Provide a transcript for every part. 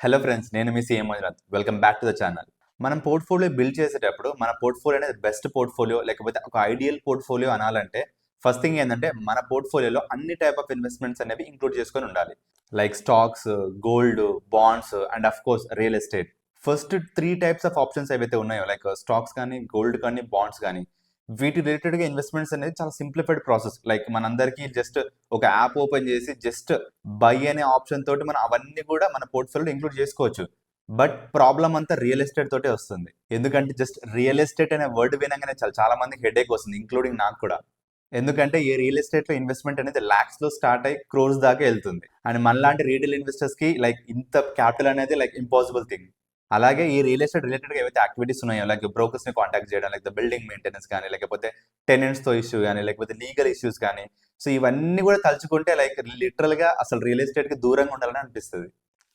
Hello friends, నేను మీ CM Manjunath. Welcome back to the channel. మనం పోర్ట్ఫోలియో బిల్డ్ చేసేటప్పుడు మన పోర్ట్ఫోలియో అనేది బెస్ట్ పోర్ట్ఫోలియో లేకపోతే ఒక ఐడియల్ పోర్ట్ఫోలియో అనాలంటే ఫస్ట్ థింగ్ ఏంటంటే మన పోర్ట్ఫోలియోలో అన్ని టైప్ ఆఫ్ ఇన్వెస్ట్మెంట్స్ అనేవి ఇంక్లూడ్ చేసుకొని ఉండాలి. Like stocks, gold, bonds and of course real estate. First 3 types of options ఏవైతే ఉన్నాయో లైక్ స్టాక్స్ కానీ, గోల్డ్ కానీ, బాండ్స్ కానీ వీటి రిలేటెడ్గా ఇన్వెస్ట్మెంట్స్ అనేది చాలా సింప్లిఫైడ్ ప్రాసెస్. లైక్ మనందరికీ జస్ట్ ఒక యాప్ ఓపెన్ చేసి జస్ట్ బై అనే ఆప్షన్ తోటి మనం అవన్నీ కూడా మన పోర్ట్ఫోలియోలో ఇంక్లూడ్ చేసుకోవచ్చు. బట్ ప్రాబ్లం అంతా రియల్ ఎస్టేట్ తోటే వస్తుంది. ఎందుకంటే జస్ట్ రియల్ ఎస్టేట్ అనే వర్డ్ వినగానే చాలా మందికి హెడేక్ వస్తుంది, ఇంక్లూడింగ్ నాకు కూడా. ఎందుకంటే ఈ రియల్ ఎస్టేట్ లో ఇన్వెస్ట్మెంట్ అనేది లాక్స్ లో స్టార్ట్ అయ్యి క్రోర్స్ దాకా వెళ్తుంది. అండ్ మనలాంటి రీటైల్ ఇన్వెస్టర్స్ కి లైక్ ఇంత క్యాపిటల్ అనేది లైక్ ఇంపాసిబుల్ థింగ్. అలాగే ఈ రియల్ ఎస్టేట్ రిలేటెడ్ గా ఏవైతే యాక్టివిటీస్ ఉన్నాయో లైక్ బ్రోకర్స్ ని కాంటాక్ట్ చేయడం, లైక్ బిల్డింగ్ మెయింటెనెన్స్ కానీ, లేకపోతే టెనెంట్స్ తో ఇష్యూ కానీ, లేకపోతే లీగల్ ఇష్యూస్ కానీ, సో ఇవన్నీ కూడా తలుచుకుంటే లైక్ లిటరల్ గా అసలు రియల్ ఎస్టేట్ కి దూరంగా ఉండాలని అనిపిస్తుంది.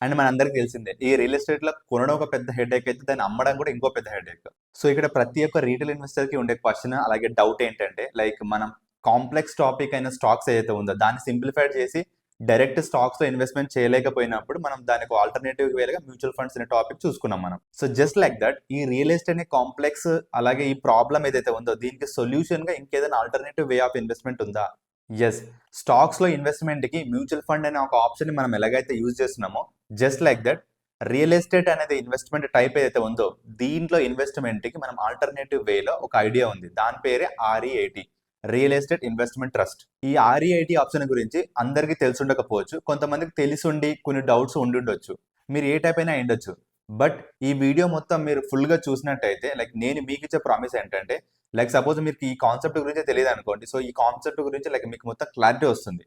అండ్ మనందరికీ తెలిసిందే ఈ రియల్ ఎస్టేట్ లో కొనడం ఒక పెద్ద హెడేక్ అయితే దాన్ని అమ్మడం కూడా ఇంకో పెద్ద హెడేక్. సో ఇక్కడ ప్రతి ఒక్క రీటైల్ ఇన్వెస్టర్ కి ఉండే క్వశ్చన్ అలాగే డౌట్ ఏంటంటే లైక్ మనం కాంప్లెక్స్ టాపిక్ అయిన స్టాక్స్ ఏదైతే ఉందో దాన్ని సింప్లిఫైడ్ చేసి డైరెక్ట్ స్టాక్స్ లో ఇన్వెస్ట్మెంట్ చేయలేకపోయినప్పుడు మనం దానికి ఆల్టర్నేటివ్ వేలుగా మ్యూచువల్ ఫండ్స్ అనే టాపిక్ చూసుకున్నాం మనం. సో జస్ట్ లైక్ దట్ ఈ రియల్ ఎస్టేట్ అనే కాంప్లెక్స్ అలాగే ఈ ప్రాబ్లం ఏదైతే ఉందో దీనికి సొల్యూషన్ గా ఇంకేదైనా ఆల్టర్నేటివ్ వే ఆఫ్ ఇన్వెస్ట్మెంట్ ఉందా? ఎస్, స్టాక్స్ లో ఇన్వెస్ట్మెంట్ కి మ్యూచువల్ ఫండ్ అనే ఒక ఆప్షన్ ని మనం ఎలాగైతే యూజ్ చేస్తున్నామో just like that real estate అనేది ఇన్వెస్ట్మెంట్ టైప్ ఏదైతే ఉందో దీంట్లో ఇన్వెస్ట్మెంట్ కి మనం ఆల్టర్నేటివ్ వేలో ఒక ఐడియా ఉంది. దాని పేరే REIT, real estate investment trust. ఈ REIT ఆప్షన్ గురించి అందరికీ తెలిసి ఉండకపోవచ్చు, కొంతమందికి తెలిసి ఉండి కొన్ని డౌట్స్ ఉండి ఉండొచ్చు. మీరు ఏ టైప్ అయినా ఉండొచ్చు. బట్ ఈ వీడియో మొత్తం మీరు ఫుల్ గా చూసినట్టయితే లైక్ నేను మీకు ఇచ్చే ప్రామిస్ ఏంటంటే లైక్ సపోజ్ మీకు ఈ కాన్సెప్ట్ గురించి తెలియదు అనుకోండి, సో ఈ కాన్సెప్ట్ గురించి లైక్ మీకు మొత్తం క్లారిటీ వస్తుంది.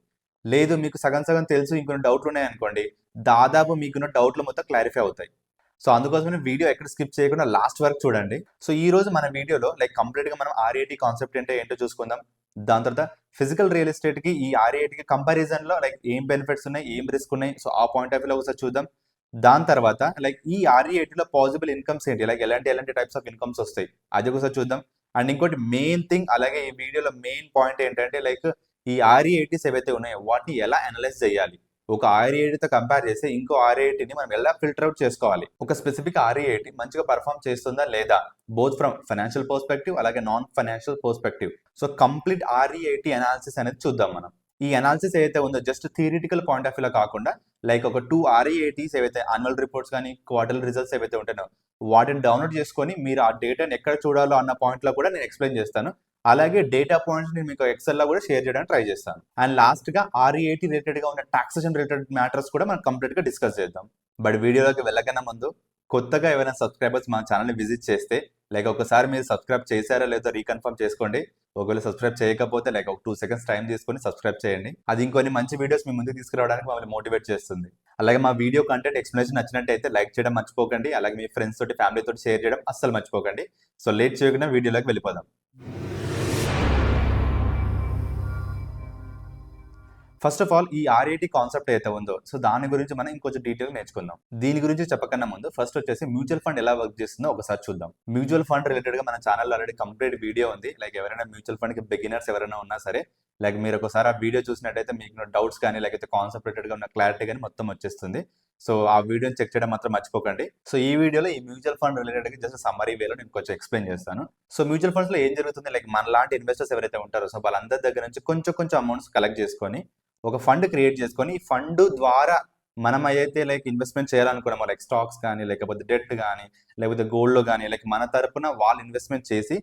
లేదు మీకు సగం సగం తెలుసు ఇంకొన్ని డౌట్లు ఉన్నాయి అనుకోండి, దాదాపు మీకున్న డౌట్లు మొత్తం క్లారిఫై అవుతాయి. సో అందుకోసమే వీడియో ఎక్కడ స్కిప్ చేయకుండా లాస్ట్ వరకు చూడండి. సో ఈ రోజు మన వీడియోలో లైక్ కంప్లీట్ గా మనం REIT కాన్సెప్ట్ అంటే ఏంటో చూసుకుందాం. దాని తర్వాత ఫిజికల్ రియల్ ఎస్టేట్ కి ఈ REIT కి కంపారిజన్ లో లైక్ ఏం బెనిఫిట్స్ ఉన్నాయి, ఏం రిస్క్ ఉన్నాయి, సో ఆ పాయింట్ ఆఫ్ వ్యూలో ఒకసారి చూద్దాం. దాని తర్వాత లైక్ ఈ REIT లో పాసిబుల్ ఇన్కమ్స్ ఏంటి, లైక్ ఎలాంటి టైప్స్ ఆఫ్ ఇన్కమ్స్ వస్తాయి అది ఒకసారి చూద్దాం. అండ్ ఇంకోటి మెయిన్ థింగ్ అలాగే ఈ వీడియోలో మెయిన్ పాయింట్ ఏంటంటే లైక్ ఈ REITs ఏవైతే ఉన్నాయో వాటిని ఎలా అనలైజ్ చేయాలి, ఒక REIT తో కంపేర్ చేస్తే ఇంకో REIT ని మనం ఎలా ఫిల్టర్ అవుట్ చేసుకోవాలి, ఒక స్పెసిఫిక్ REIT మంచిగా పర్ఫామ్ చేస్తుందా లేదా, బోత్ ఫ్రమ్ ఫైనాన్షియల్ పర్స్పెక్టివ్ అలాగే non financial perspective. So complete REIT analysis అనేది చూద్దాం మనం. ఈ అనాలిసిస్ ఏదైతే ఉందో జస్ట్ థియరిటికల్ పాయింట్ ఆఫ్ వ్యూలో కాకుండా లైక్ ఒక 2 REITs ఏవైతే యాన్యువల్ రిపోర్ట్స్ కానీ క్వార్టర్లీ రిజల్ట్స్ ఏవైతే ఉంటాయో వాటిని డౌన్లోడ్ చేసుకొని మీరు ఆ డేటాని ఎక్కడ చూడాలో అన్న పాయింట్ లో కూడా నేను ఎక్స్ప్లెయిన్ చేస్తాను. అలాగే డేటా పాయింట్స్ నేను మీకు ఎక్సెల్ లో కూడా షేర్ చేయడానికి ట్రై చేస్తాను. అండ్ లాస్ట్ గా REIT రిలేటెడ్ గా ఉన్న టాక్సేషన్ రిలేటెడ్ మ్యాటర్స్ కూడా మనం కంప్లీట్ గా డిస్కస్ చేద్దాం. బట్ వీడియోలోకి వెళ్ళకన్నా ముందు కొత్తగా ఏమైనా సబ్స్క్రైబర్స్ మన ఛానల్ ని విజిట్ చేస్తే లైక్ ఒకసారి మీరు సబ్స్క్రైబ్ చేశారో లేదో రీకన్ఫర్మ్ చేసుకోండి. ఒకవేళ సబ్స్క్రైబ్ చేయకపోతే లైక్ ఒక 2 సెకండ్స్ టైం తీసుకొని సబ్స్క్రైబ్ చేయండి. అది ఇంకొన్ని మంచి వీడియోస్ మీ ముందుకు తీసుకురావడానికి మమ్మల్ని మోటివేట్ చేస్తుంది. అలాగే మా వీడియో కంటెంట్ ఎక్స్ప్లెనేషన్ నచ్చినట్టయితే లైక్ చేయడం మర్చిపోకండి. అలాగే మీ ఫ్రెండ్స్ తోటి ఫ్యామిలీ తోటి షేర్ చేయడం అస్సలు మర్చిపోకండి. సో లేట్ చేయకుండా వీడియోలోకి వెళ్ళిపోదాం. ఫస్ట్ ఆఫ్ ఆల్ ఈ REIT కాన్సెప్ట్ అయితే ఉందో సో దాని గురించి మనం ఇంకొంచెం డీటెయిల్ నేర్చుకుందాం. దీని గురించి చెప్పకన్నా ముందు ఫస్ట్ వచ్చేసి మ్యూచువల్ ఫండ్ ఎలా వర్క్ చేస్తుందో ఒకసారి చూద్దాం. మ్యూచువల్ ఫండ్ రిలేటెడ్ గా మన ఛానల్ ఆల్రెడీ కంప్లీట్ వీడియో ఉంది. లైక్ ఎవరైనా మ్యూచువల్ ఫండ్ కి బిగినర్స్ ఎవరైనా ఉన్నా సరే లైక్ మీరు ఒకసారి ఆ వీడియో చూసినట్టయితే మీకు డౌట్స్ కానీ లేకపోతే కాన్సెప్ట్ రిలేటెడ్ గా ఉన్న క్లారిటీ కానీ మొత్తం వచ్చేస్తుంది. సో ఆ వీడియోని చెక్ చేయడం మాత్రం మర్చిపోకండి. సో ఈ వీడియోలో ఈ మ్యూచువల్ ఫండ్ రిలేటెడ్ గా జస్ట్ సమ్మరీ వేలో నేను కొంచెం ఎక్స్ప్లెయిన్ చేస్తాను. సో మ్యూచువల్ ఫండ్స్ లో ఏం జరుగుతుంది, లైక్ మన లాంటి ఇన్వెస్టర్స్ ఎవరైతే ఉంటారో సో వాళ్ళందరి దగ్గర నుంచి కొంచెం అమౌంట్స్ కలెక్ట్ చేసుకొని ఒక ఫండ్ క్రియేట్ చేసుకొని ఈ ఫండ్ ద్వారా మనం ఏదైతే లైక్ ఇన్వెస్ట్మెంట్ చేయాలనుకున్నామో లైక్ స్టాక్స్ కానీ లేకపోతే డెట్ కానీ లేకపోతే గోల్డ్ లో కానీ లైక్ మన తరపున వాళ్ళు ఇన్వెస్ట్మెంట్ చేసి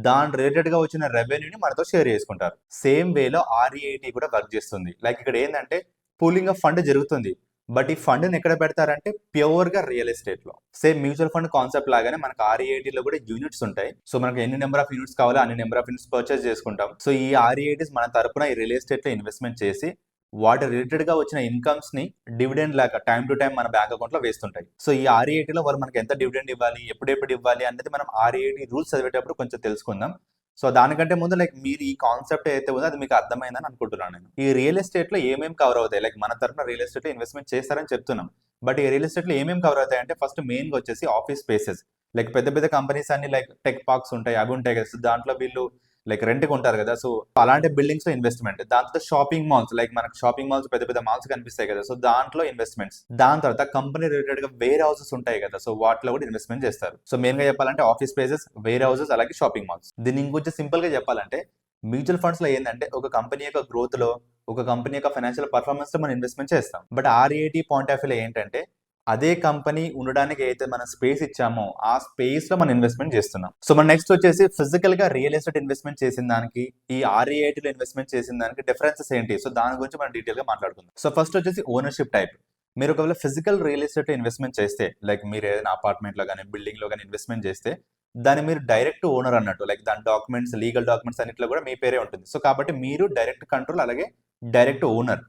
దాని రిలేటెడ్ గా వచ్చిన రెవెన్యూని మనతో షేర్ చేసుకుంటారు. సేమ్ వేలో REIT కూడా వర్క్ చేస్తుంది. లైక్ ఇక్కడ ఏంటంటే పూలింగ్ ఆఫ్ ఫండ్ జరుగుతుంది. బట్ ఈ ఫండ్ ని ఎక్కడ పెడతారంటే ప్యూర్ గా రియల్ ఎస్టేట్ లో. సేమ్ మ్యూచువల్ ఫండ్ కాన్సెప్ట్ లాగానే మనకు REIT లో కూడా యూనిట్స్ ఉంటాయి. సో మనకు ఎన్ని నెంబర్ ఆఫ్ యూనిట్స్ కావాలో అన్ని నెంబర్ ఆఫ్ యూనిట్స్ పర్చేస్ చేసుకుంటాం. సో ఈ REITs మన తరపున ఈ రియల్ ఎస్టేట్ లో ఇన్వెస్ట్మెంట్ చేసి వాటి రిలేటెడ్ గా వచ్చిన ఇన్కమ్స్ ని డివిడెండ్ లాగా టైం టు టైం మన బ్యాంక్ అకౌంట్ లో వేస్తుంటాయి. సో ఈ REIT లో వాళ్ళు మనకి ఎంత డివిడెండ్ ఇవ్వాలి, ఎప్పుడెప్పుడు ఇవ్వాలి అనేది మనం REIT రూల్స్ చదివేటప్పుడు కొంచెం తెలుసుకుందాం. సో దానికంటే ముందు లైక్ మీరు ఈ కాన్సెప్ట్ ఏదైతే ఉందో అది మీకు అర్థమైందని అనుకుంటున్నాను నేను. ఈ రియల్ ఎస్టేట్ లో ఏమేమి కవర్ అవుతాయి, లైక్ మన తరఫున రియల్ ఎస్టేట్ లో ఇన్వెస్ట్మెంట్ చేస్తారని చెప్తున్నాం. బట్ ఈ రియల్ ఎస్టేట్ లో ఏమేమి కవర్ అవుతాయి అంటే ఫస్ట్ మెయిన్ గా వచ్చేసి ఆఫీస్ స్పేసెస్. లైక్ పెద్ద పెద్ద కంపెనీస్ అన్ని లైక్ టెక్ పార్క్స్ ఉంటాయి, అవి ఉంటాయి కదా. సో దాంట్లో వీళ్ళు లైక్ రెంట్కి ఉంటారు కదా. సో అలాంటి బిల్డింగ్స్ లో ఇన్వెస్ట్మెంట్. దాంతో షాపింగ్ మాల్స్, లైక్ మనకు షాపింగ్ మాల్స్ పెద్ద పెద్ద మాల్స్ కనిపిస్తాయి కదా, సో దాంట్లో ఇన్వెస్ట్మెంట్స్. దాని తర్వాత కంపెనీ రిలేటెడ్ గా వేర్ హౌసెస్ ఉంటాయి కదా, సో వాటిలో కూడా ఇన్వెస్ట్మెంట్ చేస్తారు. సో మెయిన్ గా చెప్పాలంటే ఆఫీస్ ప్లేసెస్, వేర్ హౌసెస్, అలాగే షాపింగ్ మాల్స్. దీన్ని ఇంకొంచెం సింపుల్ గా చెప్పాలంటే మ్యూచువల్ ఫండ్స్ లో ఏంటంటే ఒక కంపెనీ యొక్క గ్రోత్ లో, ఒక కంపెనీ యొక్క ఫైనాన్షియల్ పర్ఫార్మెన్స్ లో మనం ఇన్వెస్ట్మెంట్ చేస్తాం. బట్ ఆర్ఈఐటి పాయింట్ ఆఫ్ వ్యూ ఏంటంటే అదే కంపెనీ ఉండడానికి అయితే మనం స్పేస్ ఇచ్చామో ఆ స్పేస్ లో మనం ఇన్వెస్ట్మెంట్ చేస్తున్నాం. సో మన నెక్స్ట్ వచ్చేసి ఫిజికల్ గా రియల్ ఎస్టేట్ ఇన్వెస్ట్మెంట్ చేసిన దానికి ఈ ఆర్ఈఐటీలో ఇన్వెస్ట్మెంట్ చేసిన దానికి డిఫరెన్సెస్ ఏంటి, సో దాని గురించి మనం డీటెయిల్ గా మాట్లాడుకుందాం. సో ఫస్ట్ వచ్చేసి ఓనర్షిప్ టైప్. మీరు ఒకవేళ ఫిజికల్ రియల్ ఎస్టేట్ ఇన్వెస్ట్మెంట్ చేస్తే, లైక్ మీరు ఏదైనా అపార్ట్మెంట్ లో కానీ బిల్డింగ్ లో కానీ ఇన్వెస్ట్మెంట్ చేస్తే దాన్ని మీరు డైరెక్ట్ ఓనర్ అన్నట్టు, లైక్ దాని డాక్యుమెంట్స్, లీగల్ డాక్యుమెంట్స్ అన్నిట్లో కూడా మీ పేరే ఉంటుంది. సో కాబట్టి మీరు డైరెక్ట్ కంట్రోల్, అలాగే డైరెక్ట్ ఓనర్.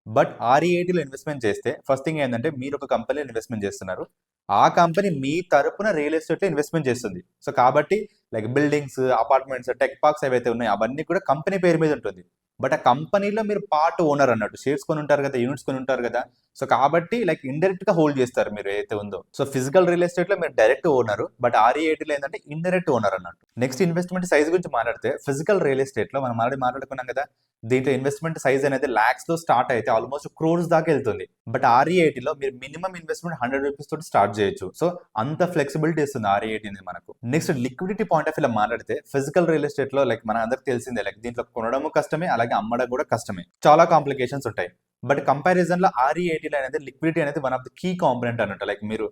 బట్ ఆర్ఈఐటీలో ఇన్వెస్ట్మెంట్ చేస్తే ఫస్ట్ థింగ్ ఏంటంటే మీరు ఒక కంపెనీలో ఇన్వెస్ట్మెంట్ చేస్తున్నారు, ఆ కంపెనీ మీ తరపున రియల్ ఎస్టేట్లో ఇన్వెస్ట్మెంట్ చేస్తుంది. సో కాబట్టి like buildings, apartments, tech parks ఏవైతే ఉన్నాయో అవన్నీ కూడా కంపెనీ పేరు మీద ఉంటుంది. బట్ ఆ కంపెనీలో మీరు పార్ట్ ఓనర్ అన్నట్టు, షేర్స్ కొని ఉంటారు కదా, యూనిట్స్ కొని ఉంటారు కదా. సో కాబట్టి లైక్ ఇండైరెక్ట్ గా హోల్డ్ చేస్తారు మీరు ఏదైతే ఉందో. సో ఫిజికల్ రియల్ ఎస్టేట్ లో మీరు డైరెక్ట్ ఓనర్, బట్ ఆర్ఈఐటీలో ఏంటంటే ఇండైరెక్ట్ ఓనర్ అన్నట్టు. నెక్స్ట్ ఇన్వెస్ట్మెంట్ సైజ్ గురించి మాట్లాడితే ఫిజికల్ రియల్ ఎస్టేట్ లో మనం ఆల్రెడీ మాట్లాడుకున్నాం కదా, దీంట్లో ఇన్వెస్ట్మెంట్ సైజ్ అనేది లాక్స్ లో స్టార్ట్ అయితే ఆల్మోస్ట్ క్రోర్స్ దాకా వెళ్తుంది. బట్ ఆర్ఈఐటీలో మీరు మినిమం ఇన్వెస్ట్మెంట్ 100 రూపీస్ తోటి స్టార్ట్ చేయొచ్చు. సో అంత ఫ్లెక్సిబిలిటీ ఇస్తుంది ఆర్ఈఐటీ అనేది మనకు. Next liquidity point of view మాట్లాడితే ఫిజికల్ రియల్ ఎస్టేట్ లో లైక్ మన అందరికి తెలిసిందే, లైక్ దీంట్లో కొనడము కష్టమే, అలాగే అమ్మడం కూడా కష్టమే, చాలా కాంప్లికేషన్స్ ఉంటాయి. బట్ కంపారిజన్ లో ఆర్ఈఐటీలో అనేది లిక్విడిటీ అనేది one of the key component అన్నట్టు. లైక్ మీరు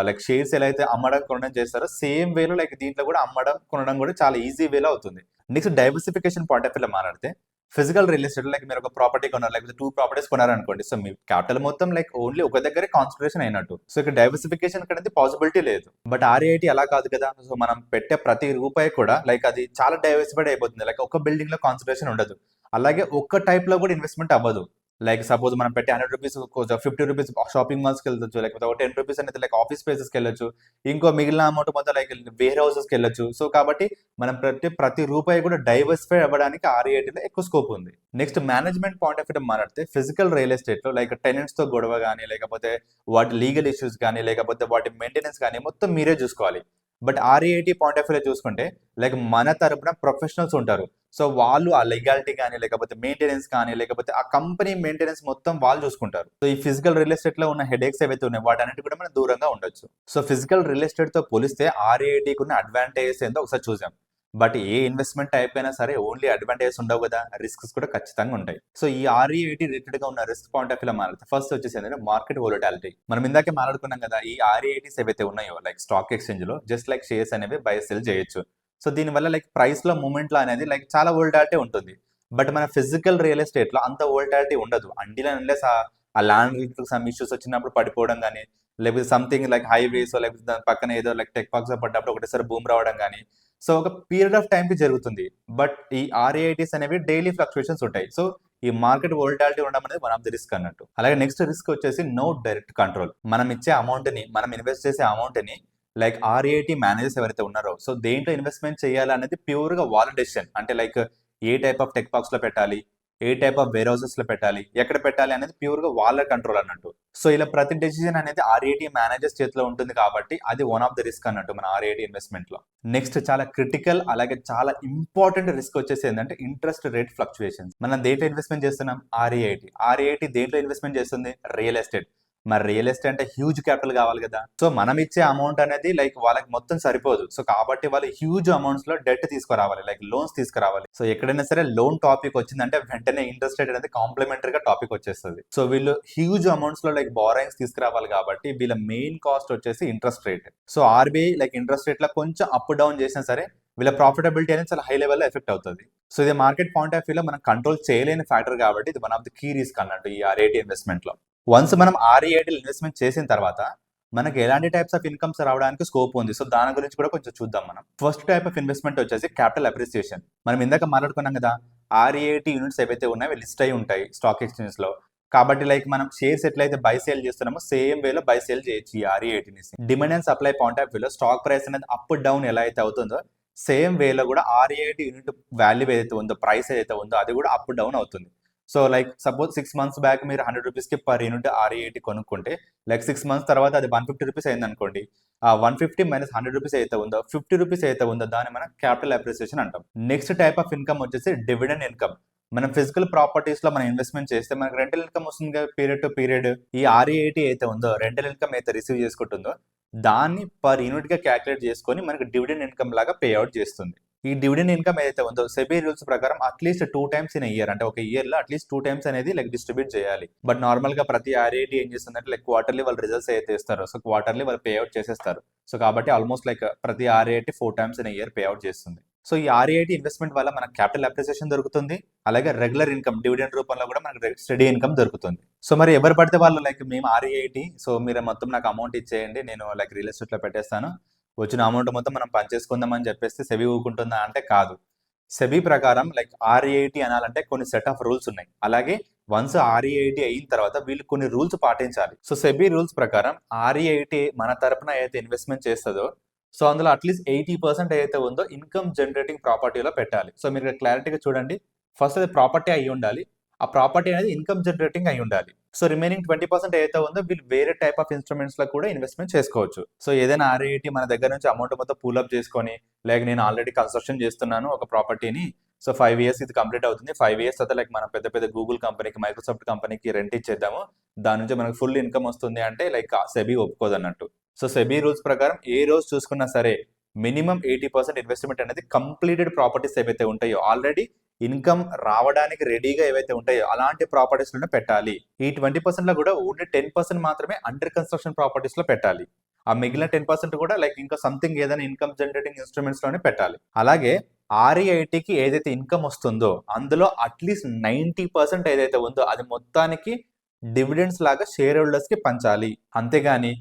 లైక్ షేర్స్ ఎలా అయితే అమ్మడం కొనడం చేస్తారో సేమ్ వేలో లైక్ దీంట్లో కూడా అమ్మడం కొనడం కూడా చాలా ఈజీ వేలో అవుతుంది. Next diversification point of view మాట్లాడితే ఫిజికల్ రియల్ ఎస్టేట్ లైక్ మీరు ఒక ప్రాపర్టీ కొన్నారు, లేకపోతే 2 ప్రాపర్టీస్ కొన్నారనుకోండి, సో మీ క్యాపిటల్ మొత్తం లైక్ ఓన్లీ ఒక దగ్గరే కాన్సన్ట్రేషన్ అయినట్టు. సో ఇక్కడ డైవర్సిఫికేషన్ అనేది పాసిబిలిటీ లేదు. బట్ ఆర్ఐఐటీ అలా కాదు కదా. సో మనం పెట్టే ప్రతి రూపాయి కూడా లైక్ అది చాలా డైవర్సిఫైడ్ అయిపోతుంది. లైక్ ఒక బిల్డింగ్ లో కాన్సన్ట్రేషన్ ఉండదు, అలాగే ఒక్క టైప్ లో కూడా ఇన్వెస్ట్మెంట్ అవ్వదు. లైక్ సపోజ్ మనం పెట్టే 100 రూపీస్ 50 రూపీస్ షాపింగ్ మాల్స్కి వెళ్ళొచ్చు, లేకపోతే ఒక 10 రూపీస్ అనేది లైక్ ఆఫీస్ ప్లేసెస్కి వెళ్ళొచ్చు, ఇంకో మిగిలిన అమౌంట్ మొత్తం లైక్ వేర్ హౌసెస్కి వెళ్ళొచ్చు. సో కాబట్టి మనం ప్రతి రూపాయి కూడా డైవర్సిఫై అవ్వడానికి ఆర్ఈఐటీలో ఎక్కువ స్కోప్ ఉంది. Next management point of view మాట్లాడితే ఫిజికల్ రియల్ ఎస్టేట్ లో లైక్ టెనెంట్స్ తో గొడవ కానీ, లేకపోతే వాటి లీగల్ ఇష్యూస్ కానీ, లేకపోతే వాటి మెయింటెనెన్స్ కానీ మొత్తం మీరే చూసుకోవాలి. బట్ ఆర్ఈఐటీ పాయింట్ ఆఫ్ వ్యూలో చూసుకుంటే లైక్ మన తరపున ప్రొఫెషనల్స్ ఉంటారు. సో వాళ్ళు ఆ లీగాలిటీ కానీ, లేకపోతే మెయింటెనెన్స్ కానీ, లేకపోతే ఆ కంపెనీ మెయింటెనెన్స్ మొత్తం వాళ్ళు చూసుకుంటారు. సో ఈ ఫిజికల్ రియల్ ఎస్టేట్ లో ఉన్న హెడేక్స్ ఏవైతే ఉన్నాయో వాటన్నిటి కూడా మనం దూరంగా ఉండొచ్చు. సో ఫిజికల్ రియల్ ఎస్టేట్ తో పోలిస్తే ఆర్ఈఐటీకి ఉన్న అడ్వాంటేజెస్ ఏంటో ఒకసారి చూసాం. బట్ ఏ ఇన్వెస్ట్మెంట్ అయిపోయినా సరే ఓన్లీ అడ్వాంటేజెస్ ఉండవు కదా, రిస్క్స్ కూడా ఖచ్చితంగా ఉంటాయి. సో ఈ ఆర్ఈఐటీ రిలేటెడ్ గా ఉన్న రిస్క్ పాయింట్ ఆఫ్ వ్యూ మాట్లాడితే ఫస్ట్ వచ్చేసి ఏంటంటే మార్కెట్ వోలటాలిటీ. మనం ఇందాకే మాట్లాడుకున్నాం కదా, ఈ ఆర్ఈఐటీస్ ఏవైతే ఉన్నాయో లైక్ స్టాక్ ఎక్స్చేంజ్ లో జస్ట్ లైక్ షేర్స్ అనేవి బై సెల్ చేయొచ్చు. సో దీనివల్ల లైక్ ప్రైస్ లో మూమెంట్ లో అనేది లైక్ చాలా వోలటాలిటీ ఉంటుంది. బట్ మన ఫిజికల్ రియల్ ఎస్టేట్ లో అంత వోలటాలిటీ ఉండదు. అన్లెస్ ఆ ల్యాండ్ రిలేటెడ్ సమ్ ఇష్యూస్ వచ్చినప్పుడు పడిపోవడం కానీ, లేకపోతే సంథింగ్ లైక్ హైవేస్, లేకపోతే దాని పక్కన ఏదో లైక్ టెక్ పార్క్స్ పడ్డప్పుడు ఒకటేసారి బూమ్ రావడం కానీ, సో ఒక పీరియడ్ ఆఫ్ టైం కి జరుగుతుంది. బట్ ఈ ఆర్ఈఐటీస్ అనేవి డైలీ ఫ్లక్చుయేషన్స్ ఉంటాయి. సో ఈ మార్కెట్ వోలటాలిటీ ఉండడం అనేది వన్ ఆఫ్ ది రిస్క్ అన్నట్టు. అలాగే నెక్స్ట్ రిస్క్ వచ్చేసి నో డైరెక్ట్ కంట్రోల్. మనం ఇచ్చే అమౌంట్ ని, మనం ఇన్వెస్ట్ చేసే అమౌంట్ ని లైక్ ఆర్ఈఐటీ మేనేజర్స్ ఎవరైతే ఉన్నారో, సో దేంట్లో ఇన్వెస్ట్మెంట్ చేయాలి అనేది ప్యూర్ గా వాళ్ళ డెసిషన్. అంటే like A type of tech parks లో పెట్టాలి, ఏ టైప్ ఆఫ్ వేర్ హౌసెస్ లో పెట్టాలి, ఎక్కడ పెట్టాలి అనేది ప్యూర్ గా వాళ్ళ కంట్రోల్ అన్నట్టు. సో ఇలా ప్రతి డెసిజన్ అనేది ఆర్ఈఐటీ మేనేజర్స్ చేతిలో ఉంటుంది కాబట్టి అది వన్ ఆఫ్ ది రిస్క్ అన్నట్టు మన ఆర్ఈఐటీ ఇన్వెస్ట్మెంట్ లో. నెక్స్ట్ చాలా క్రిటికల్ అలాగే చాలా ఇంపార్టెంట్ రిస్క్ వచ్చేసి ఏంటంటే ఇంట్రెస్ట్ రేట్ ఫ్లక్చుయేషన్స్. మనం దేంట్లో ఇన్వెస్ట్మెంట్ చేస్తున్నాం? ఆర్ఈఐటీ దేంట్లో ఇన్వెస్ట్మెంట్ చేస్తుంది? Real estate. మరి రియల్ ఎస్టేట్ అంటే హ్యూజ్ క్యాపిటల్ కావాలి కదా. సో మనం ఇచ్చే అమౌంట్ అనేది లైక్ వాళ్ళకి మొత్తం సరిపోదు. సో కాబట్టి వాళ్ళు హ్యూజ్ అమౌంట్స్ లో డెట్ తీసుకురావాలి, లైక్ లోన్స్ తీసుకురావాలి. సో ఎక్కడైనా సరే లోన్ టాపిక్ వచ్చిందంటే వెంటనే ఇంట్రెస్ట్ రేట్ అనేది కాంప్లిమెంటరీ గా టాపిక్ వచ్చేస్తుంది. సో వీళ్ళు హ్యూజ్ అమౌంట్స్ లో లైక్ బారోయింగ్స్ తీసుకురావాలి కాబట్టి వీళ్ళ మెయిన్ కాస్ట్ వచ్చేసి interest rate. So RBI like interest rate లో కొంచెం అప్ డౌన్ చేసినా సరే వీళ్ళ ప్రాఫిటబిలిటీ అనేది చాలా హై లెవెల్లో ఎఫెక్ట్ అవుతుంది. సో ఇది మార్కెట్ పాయింట్ ఆఫ్ వ్యూలో మనం కంట్రోల్ చేయలేని ఫ్యాక్టర్ కాబట్టి ఇది one of the key risk అన్నట్టు ఈ ఆర్ఈఐటీ ఇన్వెస్ట్మెంట్ లో. వన్స్ మనం ఆర్ఈఐటీ ఇన్వెస్ట్మెంట్ చేసిన తర్వాత మనకి ఎలాంటి టైప్స్ ఆఫ్ ఇన్కమ్స్ రావడానికి స్కోప్ ఉంది. సో దాని గురించి కూడా కొంచెం చూద్దాం మనం. ఫస్ట్ టైప్ ఆఫ్ ఇన్వెస్ట్మెంట్ వచ్చేసి క్యాపిటల్ అప్రిసియేషన్. మనం ఇందాక మాట్లాడుకున్నాం కదా, ఆర్ఈఐటీ యూనిట్స్ ఏవైతే ఉన్నాయో లిస్ట్ అయి ఉంటాయి స్టాక్ ఎక్స్చేంజ్ లో. కాబట్టి లైక్ మనం షేర్స్ ఎట్లయితే బై సేల్ చేస్తున్నామో సేమ్ వేలో బై సేల్ చేయొచ్చు ఈ ఆర్ఈఐటీని. Demand and supply point of వ్యూలో స్టాక్ ప్రైస్ అనేది అప్ డౌన్ ఎలా అయితే అవుతుందో సేమ్ వేలో కూడా ఆర్ఈఐటీ యూనిట్ వాల్యూ ఏదైతే ఉందో, ప్రైస్ ఏదైతే ఉందో అది కూడా అప్ డౌన్ అవుతుంది. So like suppose 6 months back మీరు 100 రూపీస్కి పర్ యూనిట్ RE80 కొనుక్కుంటే లైక్ 6 మంత్స్ తర్వాత అది 150 రూపీస్ అయింది అనుకోండి. ఆ 150 మైనస్ 100 రూపీస్ అయితే ఉందో 50 రూపీస్ అయితే ఉందో దాన్ని మనం క్యాపిటల్ అప్రిసియేషన్ అంటాం. నెక్స్ట్ టైప్ ఆఫ్ ఇన్కమ్ వచ్చేసి డివిడెండ్ ఇన్కమ్. మనం ఫిజికల్ ప్రాపర్టీస్ లో మనం ఇన్వెస్ట్మెంట్ చేస్తే మనకు రెంటల్ ఇన్కమ్ వస్తుంది కదా పీరియడ్ టు పీరియడ్. ఈ RE80 అయితే ఉందో రెంటల్ ఇన్కమ్ అయితే రిసీవ్ చేసుకుంటుందో దాన్ని పర్ యూనిట్ గా క్యాలిక్యులేట్ చేసుకొని మనకి డివిడెండ్ ఇన్కమ్ లాగా పే అవుట్ చేస్తుంది. ఈ డివిడెండ్ ఇన్కమ్ ఏదైతే ఉందో సెబీ రూల్స్ ప్రకారం అట్లీస్ట్ 2 టైమ్స్ ఇన్ ఇయర్, అంటే ఒక ఇయర్ లో అట్లీస్ట్ 2 టైమ్స్ అనేది లైక్ డిస్ట్రిబ్యూట్ చేయాలి. బట్ నార్మల్ గా ప్రతి RE80 ఏం చేస్తుందంటే లైక్ క్వార్టర్లీ వాళ్ళు రిజల్ట్స్ అయితే ఇస్తారు, సో క్వార్టర్లీ వాళ్ళు పే అవుట్ చేసేస్తారు. సో కాబట్టి ఆల్మోస్ట్ లైక్ ప్రతి RE80 4 times in year pay out చేస్తుంది. సో ఈ RE80 ఇన్వెస్ట్మెంట్ వల్ల మనకు క్యాపిటల్ అప్రిసియేషన్ దొరుకుతుంది, అలాగే రెగ్యులర్ ఇన్కమ్ డివిడెండ్ రూపంలో కూడా మనకు స్టడీ ఇన్కమ్ దొరుకుతుంది. సో మరి ఎవరు పడితే వాళ్ళు లైక్ మేము RE80 సో మీరు మొత్తం నాకు అమౌంట్ ఇచ్చేయండి, నేను లైక్ రియల్ ఎస్టేట్ లో పెట్టేస్తాను, వచ్చిన అమౌంట్ మొత్తం మనం పనిచేసుకుందాం అని చెప్పేస్తే సెబీ ఊరుకుంటుందా అంటే కాదు. సెబీ ప్రకారం లైక్ RE80 అనాలంటే కొన్ని సెట్ ఆఫ్ రూల్స్ ఉన్నాయి. అలాగే వన్స్ RE80 అయిన తర్వాత వీళ్ళు కొన్ని రూల్స్ పాటించాలి. సో సెబీ రూల్స్ ప్రకారం RE80 మన తరపున ఏదైతే ఇన్వెస్ట్మెంట్ చేస్తుందో సో అందులో అట్లీస్ట్ 80% ఏదైతే ఉందో ఇన్కమ్ జనరేటింగ్ ప్రాపర్టీలో పెట్టాలి. సో మీరు క్లారిటీగా చూడండి, ఫస్ట్ అది ప్రాపర్టీ అయి ఉండాలి, ఆ ప్రాపర్టీ అనేది ఇన్కమ్ జనరేటింగ్ అయి ఉండాలి. సో రిమైనింగ్ 20% ఏదైతే ఉందో వీళ్ళు వేరే టైప్ ఆఫ్ ఇన్స్ట్రుమెంట్స్ లో కూడా ఇన్వెస్ట్మెంట్ చేసుకోవచ్చు. సో ఏదైనా RE80 మన దగ్గర నుంచి అమౌంట్ మొత్తం పూలప్ చేసుకొని లైక్ నేను ఆల్రెడీ కన్స్ట్రక్షన్ చేస్తున్నాను ఒక ప్రాపర్టీని, సో 5 years ఇది కంప్లీట్ అవుతుంది, 5 years తర్వాత లైక్ మనం పెద్ద పెద్ద గూగుల్ కంపెనీకి మైక్రోసాఫ్ట్ కంపెనీకి రెంట్ ఇచ్చేద్దాము, దాని నుంచి మనకు ఫుల్ ఇన్కమ్ వస్తుంది అంటే లైక్ సెబీ ఒప్పుకోదు అన్నట్టు. సో సెబీ రూల్స్ ప్రకారం ఏ రోజు చూసుకున్నా సరే మినిమం 80% ఇన్వెస్ట్మెంట్ అనేది కంప్లీటెడ్ ప్రాపర్టీస్ ఏవైతే ఉంటాయో ఆల్రెడీ ఇన్కమ్ రావడానికి రెడీగా ఏవైతే ఉంటాయో అలాంటి ప్రాపర్టీస్ లోనే పెట్టాలి. ఈ 20% లో కూడా ఓన్లీ 10% మాత్రమే అండర్ కన్స్ట్రక్షన్ ప్రాపర్టీస్ లో పెట్టాలి. ఆ మిగిలిన 10% కూడా లైక్ ఇంకా సంథింగ్ ఏదైనా ఇన్కమ్ జనరేటింగ్ ఇన్స్ట్రుమెంట్స్ లోనే పెట్టాలి. అలాగే RE80కి ఏదైతే ఇన్కమ్ వస్తుందో అందులో అట్లీస్ట్ 90% ఏదైతే ఉందో అది మొత్తానికి డివిడెండ్స్ లాగా షేర్ హోల్డర్స్ కి పంచాలి. అంతేగాని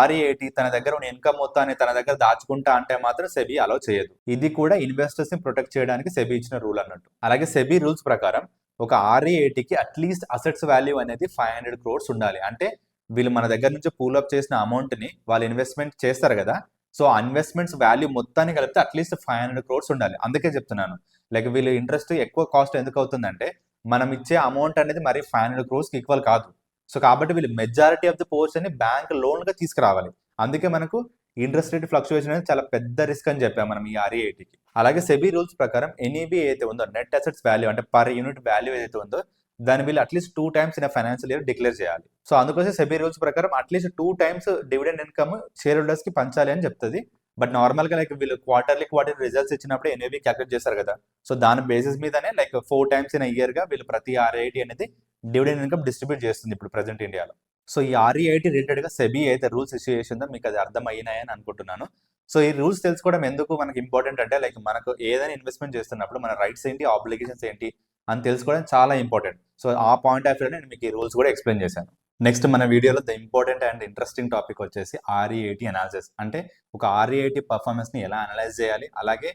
RE80 తన దగ్గర ఉన్న ఇన్కమ్ మొత్తాన్ని తన దగ్గర దాచుకుంటా అంటే మాత్రం సెబీ అలౌ చేయదు. ఇది కూడా ఇన్వెస్టర్స్ ని ప్రొటెక్ట్ చేయడానికి సెబీ ఇచ్చిన రూల్ అన్నట్టు. అలాగే సెబీ రూల్స్ ప్రకారం ఒక RE80కి అట్లీస్ట్ అసెట్స్ వాల్యూ అనేది 500 crores ఉండాలి. అంటే వీళ్ళు మన దగ్గర నుంచి పూలప్ చేసిన అమౌంట్ ని వాళ్ళు ఇన్వెస్ట్మెంట్ చేస్తారు కదా, సో ఆ ఇన్వెస్ట్మెంట్స్ వాల్యూ మొత్తాన్ని కలిపితే అట్లీస్ట్ 500 crores ఉండాలి. అందుకే చెప్తున్నాను లైక్ వీళ్ళు ఇంట్రెస్ట్ ఎక్కువ కాస్ట్ ఎందుకు అవుతుందంటే మనం ఇచ్చే అమౌంట్ అనేది మరి 500 crores కి ఈక్వల్ కాదు. సో కాబట్టి వీళ్ళు మెజారిటీ ఆఫ్ ది పోర్షన్ ని బ్యాంక్ లోన్ గా తీసుకురావాలి. అందుకే మనకు ఇంట్రెస్ట్ రేట్ ఫ్లక్చుయేషన్ అనేది చాలా పెద్ద రిస్క్ అని చెప్పాం మనం ఈ RE80కి. అలాగే సెబీ రూల్స్ ప్రకారం NAV ఏదైతే ఉందో నెట్ అసెట్స్ వాల్యూ అంటే పర్ యూనిట్ వాల్యూ ఏదైతే ఉందో దాన్ని వీళ్ళు at least 2 times in financial year declare చేయాలి. సో అందుకోసం సెబీ రూల్స్ ప్రకారం at least 2 times dividend income share holders కి పంచాలి అని చెప్తుంది. బట్ నార్మల్ గా లైక్ వీళ్ళు క్వార్టర్లీ రిజల్ట్స్ ఇచ్చినప్పుడు NAV క్యాల్కులేట్ చేస్తారు కదా, సో దాని బేసిస్ మీదనే లైక్ 4 times ఇన్ ఇయర్ గా వీళ్ళు ప్రతి RE80 అనేది డివిడెండ్ ఇన్కమ్ డిస్ట్రిబ్యూట్ చేస్తుంది ఇప్పుడు ప్రెసెంట్ ఇండియాలో. సో ఈ RE80 రిలేటెడ్ గా సెబీ అయితే రూల్స్ ఇష్యూ చేసిందో మీకు అది అర్థం అయినాయని అనుకుంటున్నాను. సో ఈ రూల్స్ తెలుసుకోవడం ఎందుకు మనకి ఇంపార్టెంట్ అంటే లైక్ మనకు ఏదైనా ఇన్వెస్ట్మెంట్ చేస్తున్నప్పుడు మన రైట్స్ ఏంటి, ఆబ్లిగేషన్స్ ఏంటి అని తెలుసుకోవడం చాలా ఇంపార్టెంట్. సో ఆ పాయింట్ ఆఫ్ వ్యూ నేను మీకు ఈ రూల్స్ కూడా ఎక్స్ప్లెయిన్ చేశాను. నెక్స్ట్ మన వీడియోలో the important and interesting topic వచ్చేసి RE80 అనాలిసిస్. అంటే ఒక RE80 పర్ఫార్మెన్స్ ని ఎలా అనలైజ్ చేయాలి, అలాగే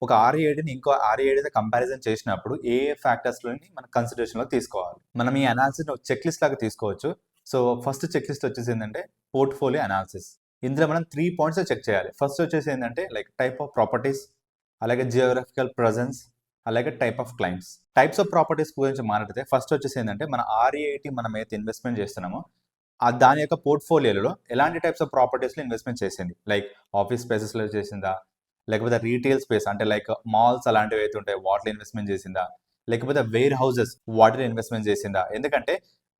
ఒక RE80ని ఇంకో RE80తో కంపారిజన్ చేసినప్పుడు ఏ ఫ్యాక్టర్స్ లోని మన కన్సిడరేషన్ లో తీసుకోవాలి. మనం ఈ అనాలిసిస్ చెక్ లిస్ట్ లాగా తీసుకోవచ్చు. సో ఫస్ట్ చెక్ లిస్ట్ వచ్చేసి ఏంటంటే పోర్ట్ఫోలియో అనాలిసిస్. ఇందులో మనం 3 points చెక్ చేయాలి. ఫస్ట్ వచ్చేసి ఏంటంటే లైక్ టైప్ ఆఫ్ ప్రాపర్టీస్, అలాగే జియోగ్రఫికల్ ప్రెజెన్స్, అలాగే type of clients. Types of properties గురించి మాట్లాడితే ఫస్ట్ వచ్చేసి ఏంటంటే మన RE80 మనం అయితే ఇన్వెస్ట్మెంట్ చేస్తున్నామో దాని యొక్క పోర్ట్ఫోలియోలో ఎలాంటి టైప్స్ ఆఫ్ ప్రాపర్టీస్ లో ఇన్వెస్ట్మెంట్ చేసింది, లైక్ ఆఫీస్ స్పేసెస్ లో చేసిందా, లేకపోతే రీటైల్ స్పేస్ అంటే లైక్ మాల్స్ అలాంటివి అయితే ఉంటాయి వాటిలో ఇన్వెస్ట్మెంట్ చేసిందా, లేకపోతే వేర్ హౌసెస్ వాటిలో ఇన్వెస్ట్మెంట్ చేసిందా. ఎందుకంటే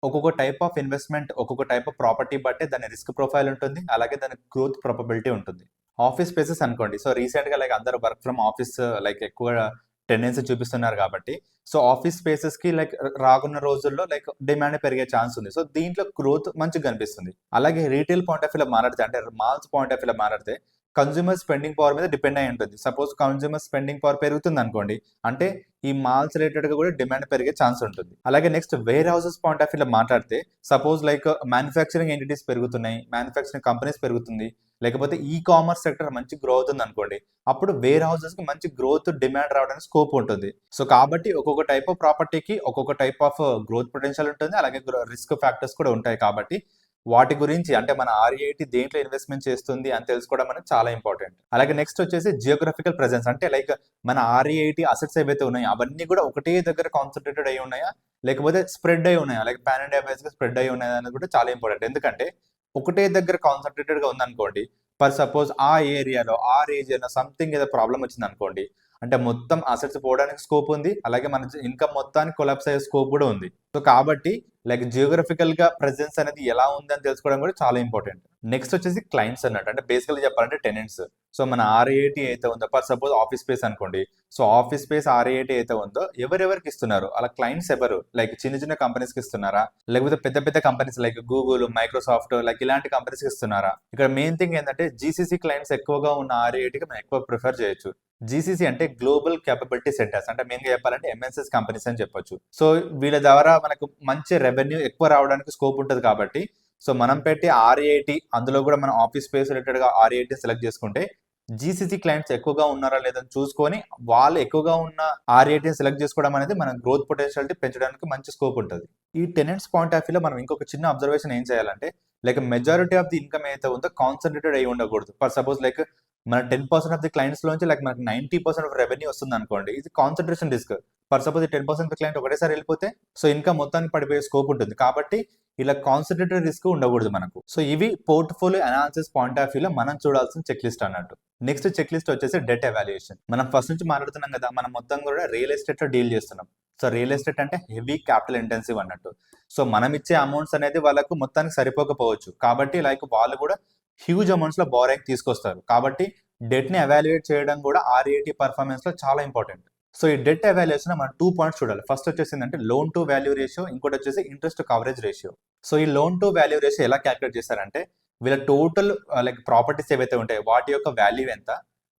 ఒక్కొక్క టైప్ ఆఫ్ ఇన్వెస్ట్మెంట్ ఒక్కొక్క టైప్ ఆఫ్ ప్రాపర్టీ బట్టే దాని రిస్క్ ప్రొఫైల్ ఉంటుంది, అలాగే దాని గ్రోత్ ప్రాబబిలిటీ ఉంటుంది. ఆఫీస్ స్పేసెస్ అనుకోండి, సో రీసెంట్ గా లైక్ అందరూ వర్క్ ఫ్రమ్ ఆఫీస్ లైక్ ఎక్కువ టెండెన్సీ చూపిస్తున్నారు కాబట్టి సో ఆఫీస్ స్పేసెస్ కి లైక్ రానున్న రోజుల్లో లైక్ డిమాండ్ పెరిగే ఛాన్స్ ఉంది. సో దీంట్లో గ్రోత్ మంచిగా కనిపిస్తుంది. అలాగే రీటైల్ పాయింట్ ఆఫ్ వ్యూ లో మాట్లాడితే అంటే మాల్స్ పాయింట్ ఆఫ్ వ్యూ లో మాట్లాడితే కన్స్యూమర్ స్పెండింగ్ పవర్ మీద డిపెండ్ అయి ఉంటుంది. సపోజ్ కన్స్యూమర్ స్పెండింగ్ పవర్ పెరుగుతుంది అనుకోండి అంటే ఈ మాల్స్ రిలేటెడ్ గా కూడా డిమాండ్ పెరిగే ఛాన్స్ ఉంటుంది. అలాగే next where houses point of view లో మాట్లాడితే సపోజ్ లైక్ మ్యానుఫ్యాక్చరింగ్ ఎంటిటీస్ పెరుగుతున్నాయి, మ్యానుఫ్యాక్చరింగ్ కంపెనీస్ పెరుగుతుంది, లేకపోతే ఈ కామర్స్ సెక్టర్ మంచి గ్రో అవుతుంది అనుకోండి, అప్పుడు వేర్ హౌసెస్ కి మంచి గ్రోత్ డిమాండ్ రావడానికి స్కోప్ ఉంటుంది. సో కాబట్టి ఒక్కొక్క టైప్ ఆఫ్ ప్రాపర్టీకి ఒక్కొక్క టైప్ ఆఫ్ గ్రోత్ పొటెన్షియల్ ఉంటుంది, అలాగే రిస్క్ ఫ్యాక్టర్స్ కూడా ఉంటాయి. కాబట్టి వాటి గురించి అంటే మన REIT దేంట్లో ఇన్వెస్ట్మెంట్ చేస్తుంది అని తెలుసుకోవడం అనేది చాలా ఇంపార్టెంట్. అలాగే నెక్స్ట్ వచ్చేసి జియోగ్రఫికల్ ప్రెజెన్స్ అంటే లైక్ మన REIT అసెట్స్ ఏవైతే ఉన్నాయో అవన్నీ కూడా ఒకటే దగ్గర కాన్సన్ట్రేటెడ్ అయి ఉన్నాయా, లేకపోతే స్ప్రెడ్ అయి ఉన్నాయా, లైక్ పాన్ ఇండియా బేస్గా స్ప్రెడ్ అయి ఉన్నాయా అనేది కూడా చాలా ఇంపార్టెంట్. ఎందుకంటే ఒకటే దగ్గర కాన్సన్ట్రేటెడ్గా ఉందనుకోండి, ఫర్ సపోజ్ ఆ ఏరియాలో ఆ రీజియన్లో సంథింగ్ ఏదో ప్రాబ్లం వచ్చింది అనుకోండి, అంటే మొత్తం అసెట్స్ పోవడానికి స్కోప్ ఉంది, అలాగే మన ఇన్కమ్ మొత్తానికి కొలాప్స్ అయ్యే స్కోప్ కూడా ఉంది. సో కాబట్టి లైక్ జియోగ్రఫికల్ గా ప్రెసెన్స్ అనేది ఎలా ఉంది అని తెలుసుకోవడం కూడా చాలా ఇంపార్టెంట్. నెక్స్ట్ వచ్చేసి క్లయింట్స్ అన్నట్టు, అంటే బేసికల్గా చెప్పాలంటే టెనెంట్స్. సో మన REIT అయితే ఉందో, ఫర్ సపోజ్ ఆఫీస్ స్పేస్ అనుకోండి, సో ఆఫీస్ స్పేస్ REIT అయితే ఉందో ఎవరెవరికి ఇస్తున్నారు, అలా క్లయింట్స్ ఎవరు, లైక్ చిన్న చిన్న కంపెనీస్ కి ఇస్తున్నారా, లేకపోతే పెద్ద పెద్ద companies like Google, Microsoft like ఇలాంటి కంపెనీస్ కి ఇస్తున్నారా? ఇక్కడ మెయిన్ థింగ్ ఏంటంటే GCC క్లయింట్స్ ఎక్కువగా ఉన్న REITకి మనం ఎక్కువ ప్రిఫర్ చేయొచ్చు. GCC అంటే గ్లోబల్ క్యాపబిలిటీ సెంటర్స్, అంటే మెయిన్గా చెప్పాలంటే MNCs కంపెనీస్ అని చెప్పొచ్చు. సో వీళ్ళ ద్వారా మనకు మంచి రెవెన్యూ ఎక్కువ రావడానికి స్కోప్ ఉంటుంది కాబట్టి, సో మనం పెట్టి REIT అందులో కూడా మనం ఆఫీస్ స్పేస్ రిలేటెడ్గా REIT సెలెక్ట్ చేసుకుంటే GCC క్లయింట్స్ ఎక్కువగా ఉన్నారా లేదని చూసుకొని వాళ్ళు ఎక్కువగా ఉన్న REIT సెలెక్ట్ చేసుకోవడం అనేది మన గ్రోత్ పొటెన్షియాలిటీ పెంచడానికి మంచి స్కోప్ ఉంటుంది. ఈ టెనెంట్స్ పాయింట్ ఆఫ్ వ్యూలో మనం ఇంకొక చిన్న అబ్జర్వేషన్ ఏం చేయాలంటే, like majority of the income ఏదైతే ఉందో కాన్సన్ట్రేటెడ్ అయి ఉండకూడదు. ఫర్ సపోజ్ లైక్ మన 10% ఆఫ్ ది క్లయింట్స్ లోంచి లైక్ మనకి 90% ఆఫ్ రెవెన్యూ వస్తుంది అనుకోండి, ఇది concentration risk. For suppose 10% client ఒకటేసారి వెళ్ళిపోతే సో ఇన్కమ్ మొత్తానికి పడిపోయే స్కోప్ ఉంటుంది. కాబట్టి ఇలా కాన్సన్ట్రేటెడ్ రిస్క్ ఉండకూడదు మనకు. సో ఇవి పోర్ట్ఫోలియో అనాలిసిస్ పాయింట్ ఆఫ్ వ్యూలో మనం చూడాల్సిన చెక్ లిస్ట్ అన్నట్టు. నెక్స్ట్ చెక్ లిస్ట్ వచ్చేసి డెట్ ఎవాల్యుయేషన్. మనం ఫస్ట్ నుంచి మాట్లాడుతున్నాం కదా, మనం మొత్తం కూడా రియల్ ఎస్టేట్ లో డీల్ చేస్తున్నాం. సో రియల్ ఎస్టేట్ అంటే హెవీ క్యాపిటల్ ఇంటెన్సివ్ అన్నట్టు. సో మనం ఇచ్చే అమౌంట్స్ అనేది వాళ్ళకు మొత్తానికి సరిపోకపోవచ్చు, కాబట్టి లైక్ వాళ్ళు కూడా హ్యూజ్ అమౌంట్స్ లో బారోయింగ్ తీసుకొస్తారు. కాబట్టి డెట్ ని ఎవాల్యుయేట్ చేయడం కూడా REIT పర్ఫార్మెన్స్ లో చాలా ఇంపార్టెంట్. సో ఈ డెట్ ఎవాల్యుయేషన్ మనం 2 పాయింట్స్ చూడాలి. ఫస్ట్ వచ్చేసి అంటే లోన్ టు వాల్యూ రేషియో, ఇంకోటి వచ్చేసి ఇంట్రెస్ట్ కవరేజ్ రేషియో. సో ఈ లోన్ టు వాల్యూ రేషియో ఎలా క్యాలిక్యులేట్ చేశారంటే, వీళ్ళ టోటల్ లైక్ ప్రాపర్టీస్ ఏవైతే ఉంటాయో వాటి యొక్క వాల్యూ ఎంత,